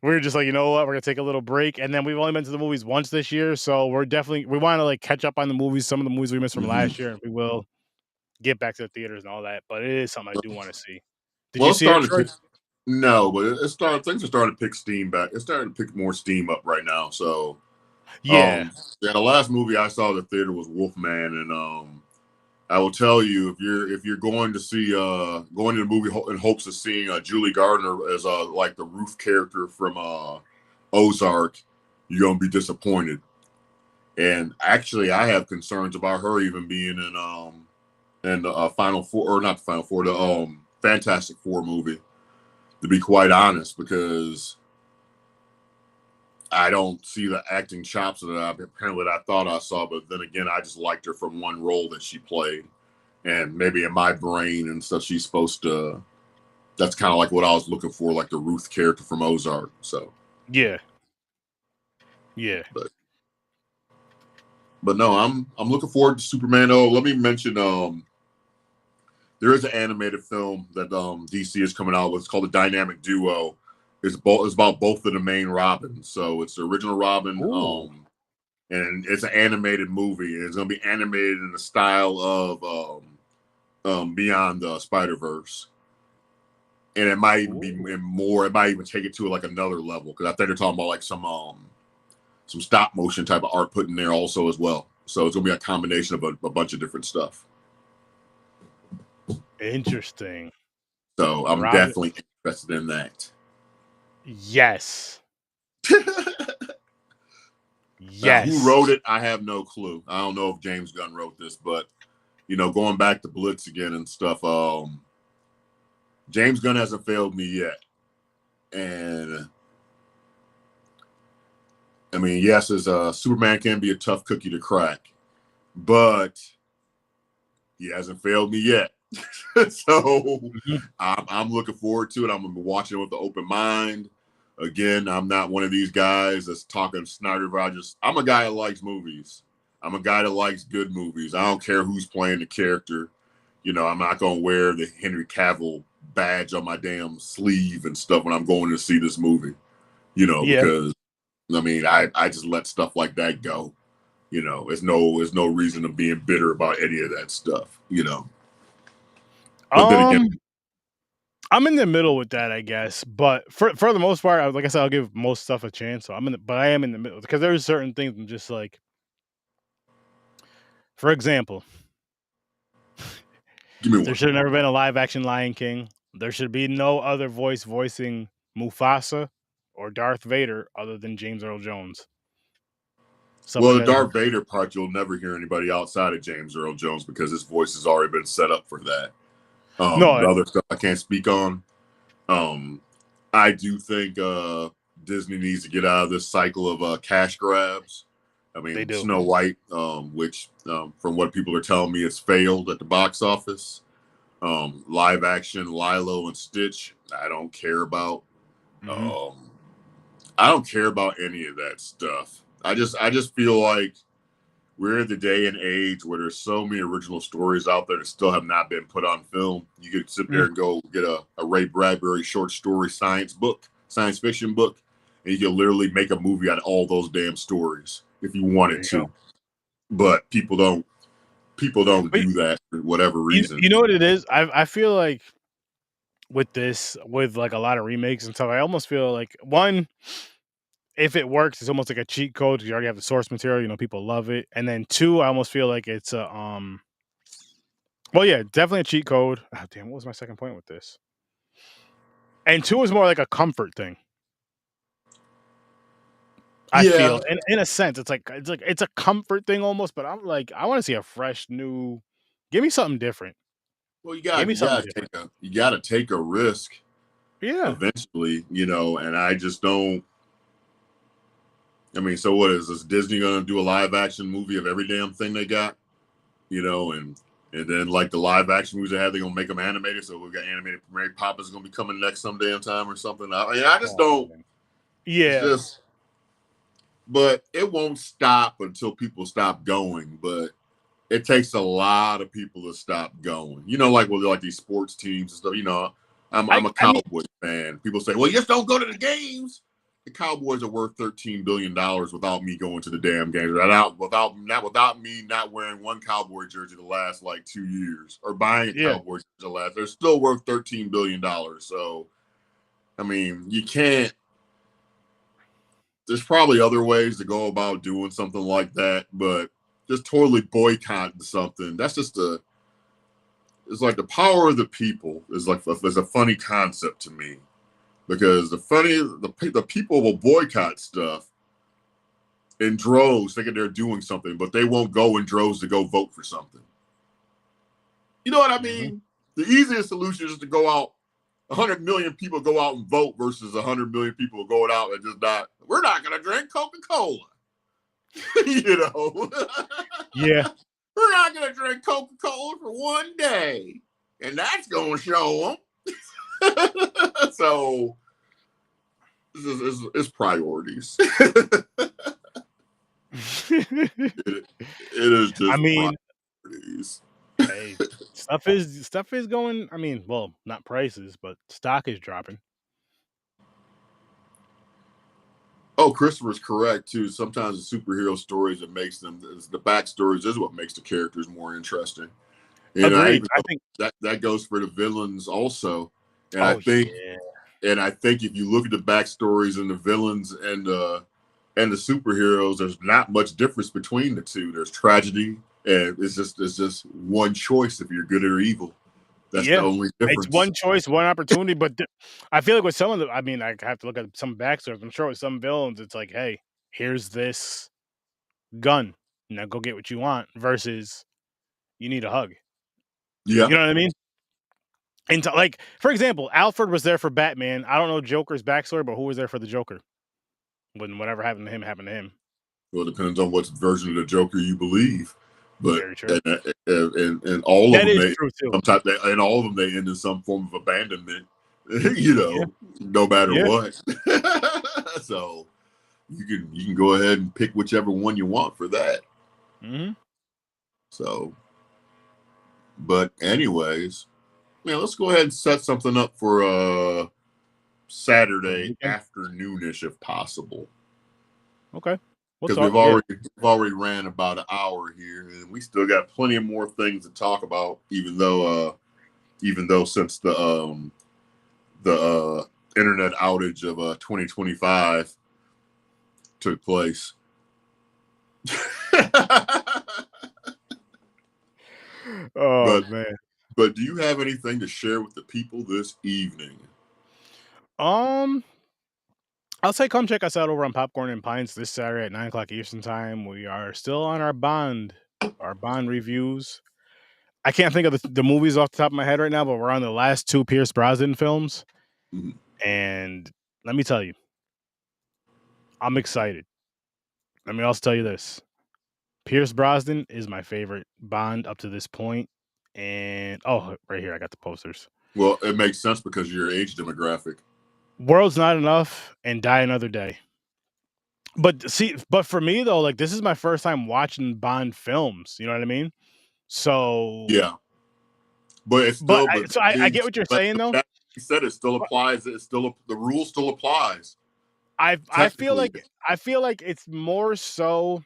Speaker 3: We were just like, you know what, we're gonna take a little break, and then we've only been to the movies once this year, so we want to like catch up on the movies, some of the movies we missed from last year, and we will get back to the theaters and all that. But it is something I do want to see. Did
Speaker 2: Well,
Speaker 3: you
Speaker 2: it's
Speaker 3: see it,
Speaker 2: starting
Speaker 3: Troy?
Speaker 2: to. No, but things are starting to pick steam back. It's starting to pick more steam up right now. So,
Speaker 3: Yeah.
Speaker 2: the last movie I saw at the theater was Wolfman, and I will tell you, if you're going to see going to the movie in hopes of seeing Julie Gardner as like the Ruth character from Ozark, you're gonna be disappointed. And actually, I have concerns about her even being in the Final Four, or not the Final Four, the Fantastic Four movie. To be quite honest, because I don't see the acting chops that I thought I saw. But then again, I just liked her from one role that she played. And maybe in my brain and stuff, she's supposed to. That's kind of like what I was looking for, like the Ruth character from Ozark. So
Speaker 3: Yeah.
Speaker 2: but no, I'm looking forward to Superman. Oh, let me mention there is an animated film that DC is coming out with. It's called The Dynamic Duo. It's about both of the main Robins. So it's the original Robin,
Speaker 3: Ooh.
Speaker 2: and it's an animated movie. And it's going to be animated in the style of Beyond the Spider-Verse. And it might even be more. It might even take it to like another level, because I think they're talking about like some stop motion type of art put in there also as well. So it's gonna be a combination of a bunch of different stuff.
Speaker 3: Interesting.
Speaker 2: So I'm
Speaker 3: Robert,
Speaker 2: definitely interested in that.
Speaker 3: yes,
Speaker 2: Now, who
Speaker 3: yes.
Speaker 2: wrote it? I have no clue. I don't know if James Gunn wrote this, but going back to Blitz again and stuff. James Gunn hasn't failed me yet, and I mean, yes, as Superman can be a tough cookie to crack, but he hasn't failed me yet. So
Speaker 3: Mhm.
Speaker 2: I'm looking forward to it. I'm gonna be watching it with an open mind. Again, I'm not one of these guys that's talking Snyder. I'm a guy that likes movies. I'm a guy that likes good movies. I don't care who's playing the character. I'm not gonna wear the Henry Cavill badge on my damn sleeve and stuff when I'm going to see this movie.
Speaker 3: Yeah.
Speaker 2: Because I mean, I just let stuff like that go. There's no reason of being bitter about any of that stuff. But then again,
Speaker 3: I'm in the middle with that, I guess. But for the most part, like I said, I'll give most stuff a chance. So but I am in the middle because there's certain things I'm just like, for example,
Speaker 2: give me
Speaker 3: there
Speaker 2: one.
Speaker 3: should have never been a live action Lion King. There should be no other voice voicing Mufasa or Darth Vader other than James Earl Jones.
Speaker 2: Well,
Speaker 3: Someone
Speaker 2: the
Speaker 3: that
Speaker 2: Darth Vader part, you'll never hear anybody outside of James Earl Jones because his voice has already been set up for that. The
Speaker 3: no,
Speaker 2: other stuff I can't speak on. I do think Disney needs to get out of this cycle of cash grabs. I
Speaker 3: they
Speaker 2: mean,
Speaker 3: do.
Speaker 2: Snow White, which from what people are telling me, it's failed at the box office. Live action Lilo and Stitch, I don't care about.
Speaker 3: Mhm.
Speaker 2: I don't care about any of that stuff. I just feel like we're in the day and age where there's so many original stories out there that still have not been put on film. You could sit there
Speaker 3: Mm.
Speaker 2: and go get a Ray Bradbury short story science fiction book, and you can literally make a movie out of all those damn stories if you
Speaker 3: There
Speaker 2: wanted
Speaker 3: you
Speaker 2: to.
Speaker 3: go.
Speaker 2: But people don't
Speaker 3: But
Speaker 2: do that for whatever
Speaker 3: you,
Speaker 2: reason.
Speaker 3: you know what it is? I feel like with like a lot of remakes and stuff, I almost feel like one, if it works, it's almost like a cheat code 'cause you already have the source material. People love it. And then two, I almost feel like it's a well, yeah, definitely a cheat code. Oh, damn, what was my second point with this? And two is more like a comfort thing. I
Speaker 2: Yeah,
Speaker 3: feel, in a sense, it's a comfort thing almost. But I'm like, I want to see a fresh, new. Give me something different.
Speaker 2: well,
Speaker 3: Give me something different.
Speaker 2: you gotta take a risk
Speaker 3: Yeah,
Speaker 2: eventually, and I just don't. I mean, so what is this? Disney gonna do a live action movie of every damn thing they got? And then like the live action movies they have, they're gonna make them animated. So we got animated Mary Poppins gonna be coming next some damn time or something. I just
Speaker 3: oh,
Speaker 2: don't.
Speaker 3: man.
Speaker 2: It's
Speaker 3: Yeah.
Speaker 2: just, but it won't stop until people stop going. But it takes a lot of people to stop going. Like like these sports teams and stuff. I'm a
Speaker 3: I mean,
Speaker 2: Cowboys fan. People say, well, you just don't go to the games. The Cowboys are worth $13 billion without me going to the damn games. Without me not wearing one Cowboy jersey the last like 2 years or buying a
Speaker 3: yeah.
Speaker 2: Cowboy jersey the last. They're still worth $13 billion. So, I mean, you can't. There's probably other ways to go about doing something like that, but just totally boycotting something. That's just it's like the power of the people is a funny concept to me. Because the people will boycott stuff in droves, thinking they're doing something, but they won't go in droves to go vote for something. You know what I
Speaker 3: Mhm.
Speaker 2: mean? The easiest solution is to go out. 100 million people go out and vote versus 100 million people going out and just not. We're not going to drink Coca-Cola.
Speaker 3: Yeah.
Speaker 2: We're not going to drink Coca-Cola for one day, and that's going to show them. So. It's priorities. it is
Speaker 3: I
Speaker 2: just
Speaker 3: mean,
Speaker 2: priorities.
Speaker 3: hey, stuff is going. I mean, well, not prices, but stock is dropping.
Speaker 2: Oh, Christopher's correct too. Sometimes the superhero stories that makes them the backstories is what makes the characters more interesting. And I
Speaker 3: Agreed.
Speaker 2: even
Speaker 3: I think.
Speaker 2: that goes for the villains also. And I
Speaker 3: Oh
Speaker 2: think
Speaker 3: yeah.
Speaker 2: if you look at the backstories and the villains and and the superheroes, there's not much difference between the two. There's tragedy, and it's just one choice if you're good or evil. That's the only difference.
Speaker 3: It's one choice, one opportunity. But I feel like with some of the, I mean, I have to look at some backstories. I'm sure with some villains, it's like, hey, here's this gun. Now go get what you want. Versus, you need a hug.
Speaker 2: Yeah.
Speaker 3: You know what I mean? And like, for example, Alfred was there for Batman. I don't know Joker's backstory, but who was there for the Joker? When whatever happened to him happened to him.
Speaker 2: Well, it depends on what version of the Joker you believe. But
Speaker 3: Very true.
Speaker 2: and all
Speaker 3: That
Speaker 2: of them,
Speaker 3: is true too.
Speaker 2: sometimes and all of them they end in some form of abandonment. You know, no matter what. So you can go ahead and pick whichever one you want for that.
Speaker 3: Mm-hmm.
Speaker 2: So, but anyways, man, let's go ahead and set something up for Saturday afternoonish if possible.
Speaker 3: Okay.
Speaker 2: Because we've already ran about an hour here, and we still got plenty of more things to talk about. Even though since the internet outage of 2025 took place.
Speaker 3: Man.
Speaker 2: But do you have anything to share with the people this evening?
Speaker 3: I'll say come check us out over on Popcorn and Pints this Saturday at 9:00 Eastern Time. We are still on our Bond reviews. I can't think of the movies off the top of my head right now, but we're on the last 2 Pierce Brosnan films.
Speaker 2: Mm-hmm.
Speaker 3: And let me tell you, I'm excited. Let me also tell you this. Pierce Brosnan is my favorite Bond up to this point. And right here, I got the posters.
Speaker 2: Well, it makes sense because of your age demographic.
Speaker 3: World's Not Enough and Die Another Day. But for me though, like this is my first time watching Bond films. You know what I mean? So
Speaker 2: yeah, but it's still.
Speaker 3: I get what you're saying though.
Speaker 2: You said it still applies. It's still the rule still applies.
Speaker 3: I feel like it's more so.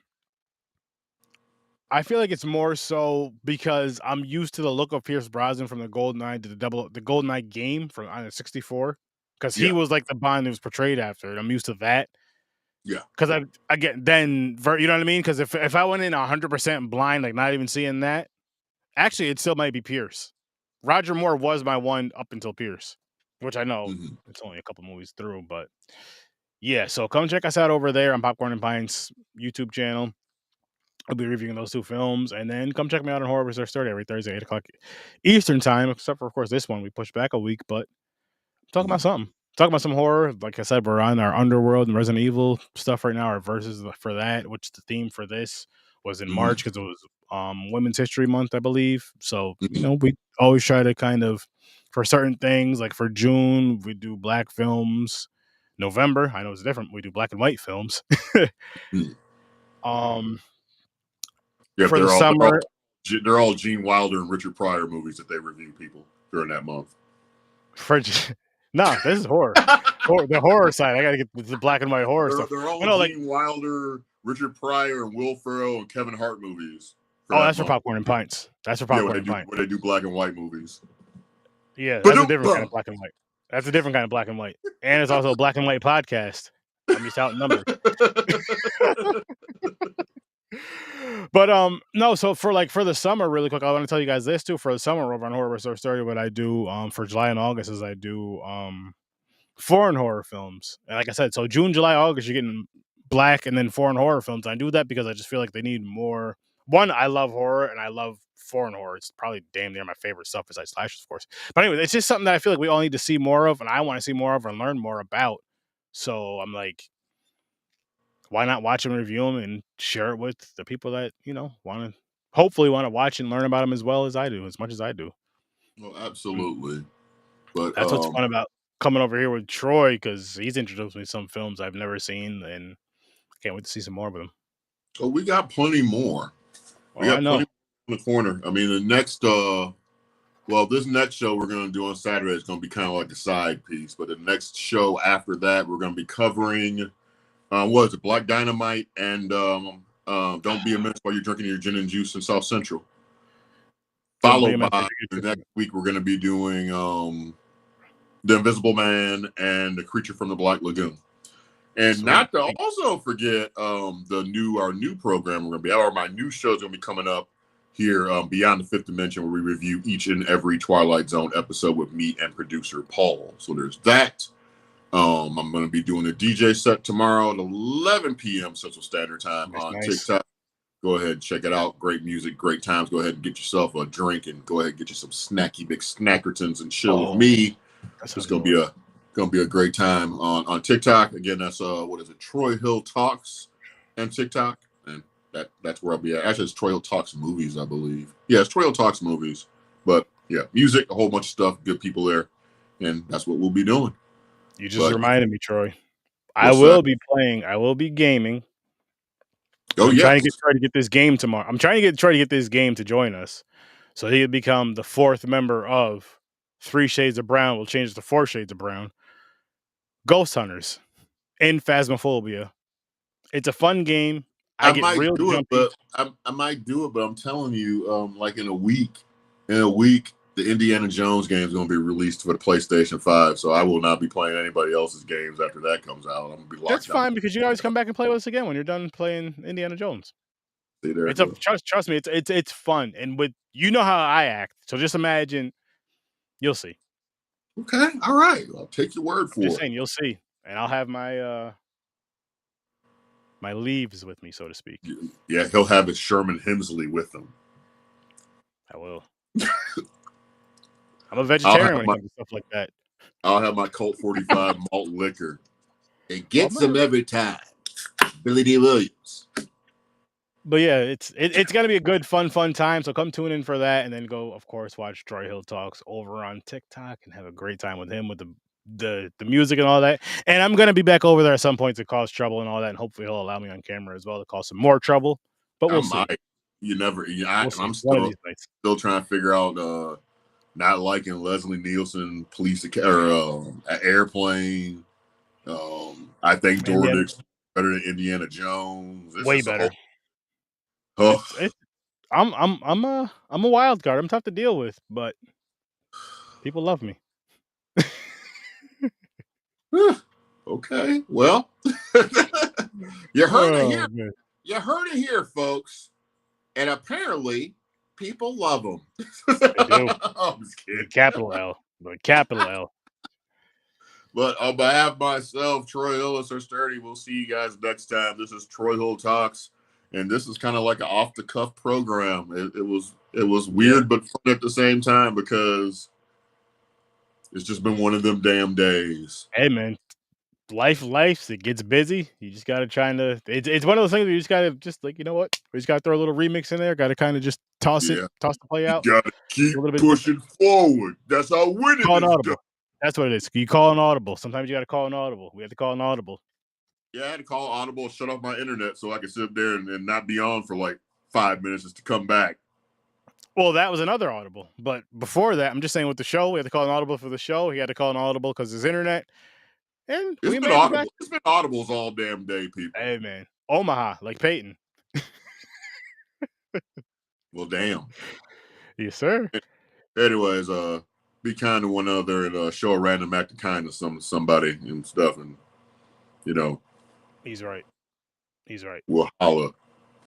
Speaker 3: I feel like it's more so because I'm used to the look of Pierce Brosnan from the GoldenEye to the GoldenEye game from on the 64, because he was like the Bond that was portrayed after, and I'm used to that.
Speaker 2: Yeah,
Speaker 3: because I get then you know what I mean. Because if I went in 100% blind, like not even seeing that, actually it still might be Pierce. Roger Moore was my one up until Pierce, which I know it's only a couple movies through, but yeah. So come check us out over there on Popcorn and Pints YouTube channel. I'll be reviewing those 2 films, and then come check me out on Horror Research Story every Thursday, 8:00 Eastern Time. Except for, of course, this one we pushed back a week, but talking about something. Talking about some horror. Like I said, we're on our Underworld and Resident Evil stuff right now. Our verses for that, which the theme for this was in March because it was Women's History Month, I believe. So you know, we always try to kind of for certain things. Like for June, we do black films. November, I know it's different. We do black and white films.
Speaker 2: Yeah,
Speaker 3: for the summer,
Speaker 2: they're all Gene Wilder and Richard Pryor movies that they review people during that month.
Speaker 3: No, this is horror. The horror side. I gotta get the black and white horror stuff.
Speaker 2: They're all Gene Wilder, Richard Pryor, and Will Ferrell and Kevin Hart movies.
Speaker 3: That's for Popcorn and Pints. That's for Popcorn and Pints.
Speaker 2: When they do black and white movies.
Speaker 3: Yeah, that's a different kind of black and white. That's a different kind of black and white. And it's also a black and white podcast. I'm just outnumbered. But no, so for the summer, really quick, I want to tell you guys this too. For the summer over on Horror Research Story, what I do for July and August is I do foreign horror films. And like I said, so June, July, August, you're getting black and then foreign horror films. I do that because I just feel like they need more. One, I love horror and I love foreign horror. It's probably damn near my favorite stuff besides slashers, of course. But anyway, it's just something that I feel like we all need to see more of, and I want to see more of and learn more about. So I'm like, why not watch them, review them, and share it with the people that, you know, hopefully want to watch and learn about them as well as I do, as much as I do.
Speaker 2: Well, absolutely. But
Speaker 3: that's what's fun about coming over here with Troy, because he's introduced me to some films I've never seen, and I can't wait to see some more of them.
Speaker 2: Oh, we got plenty more. We got plenty in the corner. I mean, the next, this next show we're going to do on Saturday is going to be kind of like a side piece, but the next show after that, we're going to be covering, Black Dynamite and Don't Be a Menace While You're Drinking Your Gin and Juice in South Central. Followed by the next week, we're going to be doing The Invisible Man and The Creature from the Black Lagoon. And
Speaker 3: Sweet,
Speaker 2: not to
Speaker 3: sweet.
Speaker 2: also forget our new program we're gonna be, or my new show's gonna be coming up here, Beyond the Fifth Dimension, where we review each and every Twilight Zone episode with me and producer Paul. So there's that. I'm gonna be doing a DJ set tomorrow at 11 p.m. Central Standard Time on
Speaker 3: Nice.
Speaker 2: TikTok. Go ahead and check it out. Great music, great times. Go ahead and get yourself a drink and go ahead and get you some snacky big snackertons and chill with me. It's gonna be a great time on TikTok. Again, that's what is it? Troy Hill Talks and TikTok, and that's where I'll be at. Actually, it's Troy Hill Talks Movies, I believe. Yeah, it's Troy Hill Talks Movies. But yeah, music, a whole bunch of stuff, good people there, and that's what we'll be doing.
Speaker 3: You just reminded me, Troy. I
Speaker 2: What's
Speaker 3: will
Speaker 2: that?
Speaker 3: be playing. I will be gaming.
Speaker 2: Oh
Speaker 3: I'm
Speaker 2: yeah,
Speaker 3: trying to get Troy to get this game tomorrow. I'm trying to get Troy to get this game to join us, so he would become the fourth member of 3 Shades of Brown. We'll change it to 4 Shades of Brown. Ghost Hunters in Phasmophobia. It's a fun game. I get
Speaker 2: might
Speaker 3: real
Speaker 2: do
Speaker 3: jumpy.
Speaker 2: it, but I might do it, but I'm telling you, like in a week, the Indiana Jones game is going to be released for the PlayStation 5, so I will not be playing anybody else's games after that comes out. I'm going to be locked
Speaker 3: That's
Speaker 2: down.
Speaker 3: fine because you can always come back and play with us again when you're done playing Indiana Jones.
Speaker 2: See there,
Speaker 3: It's trust me, it's fun, and with you know how I act, so just imagine. You'll see.
Speaker 2: okay, all right. I'll take your word for
Speaker 3: Just
Speaker 2: it.
Speaker 3: saying, you'll see, and I'll have my my leaves with me, so to speak.
Speaker 2: Yeah, he'll have his Sherman Hemsley with him.
Speaker 3: I will. I'm a vegetarian when it comes to stuff like that.
Speaker 2: I'll have my Colt 45 malt liquor. It gets
Speaker 3: Oh, man.
Speaker 2: them every time. Billy D. Williams.
Speaker 3: But yeah, it's gonna be a good, fun time. So come tune in for that, and then go, of course, watch Troy Hill Talks over on TikTok and have a great time with him with the music and all that. And I'm gonna be back over there at some point to cause trouble and all that, and hopefully he'll allow me on camera as well to cause some more trouble. But we'll see.
Speaker 2: You never.
Speaker 3: We'll see.
Speaker 2: I'm
Speaker 3: One of these nights.
Speaker 2: still trying to figure out not liking Leslie Nielsen Airplane. I think Dora Nick's better than Indiana Jones.
Speaker 3: Way better.
Speaker 2: I'm
Speaker 3: I'm a wild card. I'm tough to deal with, but people love me.
Speaker 2: Okay, well, you heard it here.
Speaker 3: Man.
Speaker 2: You heard it here, folks. And apparently, people love them.
Speaker 3: They do.
Speaker 2: I'm just kidding.
Speaker 3: Capital L. But capital L.
Speaker 2: But on behalf of myself, Troy Hill, or Sturdy, we'll see you guys next time. This is Troy Hill Talks, and this is kind of like an off-the-cuff program. It was weird but fun at the same time because it's just been one of them damn days.
Speaker 3: Hey, man. Life, it gets busy. You just got to try to. It's one of those things where you just got to just like, you know what? We just got to throw a little remix in there. Got to kind of just toss the play out.
Speaker 2: You got to keep pushing forward. That's how winning
Speaker 3: call
Speaker 2: is
Speaker 3: an audible.
Speaker 2: done.
Speaker 3: That's what it is. You call an audible. Sometimes you got to call an audible. We had to call an audible.
Speaker 2: Yeah, I had to call audible, shut off my internet so I could sit there and not be on for like 5 minutes just to come back.
Speaker 3: Well, that was another audible. But before that, I'm just saying with the show, we had to call an audible for the show. He had to call an audible because his internet. And
Speaker 2: It's been audible. It's been audibles all damn day, people.
Speaker 3: Hey, man. Omaha, like Peyton.
Speaker 2: Well, damn.
Speaker 3: Yes, sir.
Speaker 2: Anyways, be kind to one another and show a random act of kindness to somebody and stuff. And,
Speaker 3: He's right.
Speaker 2: we'll holla.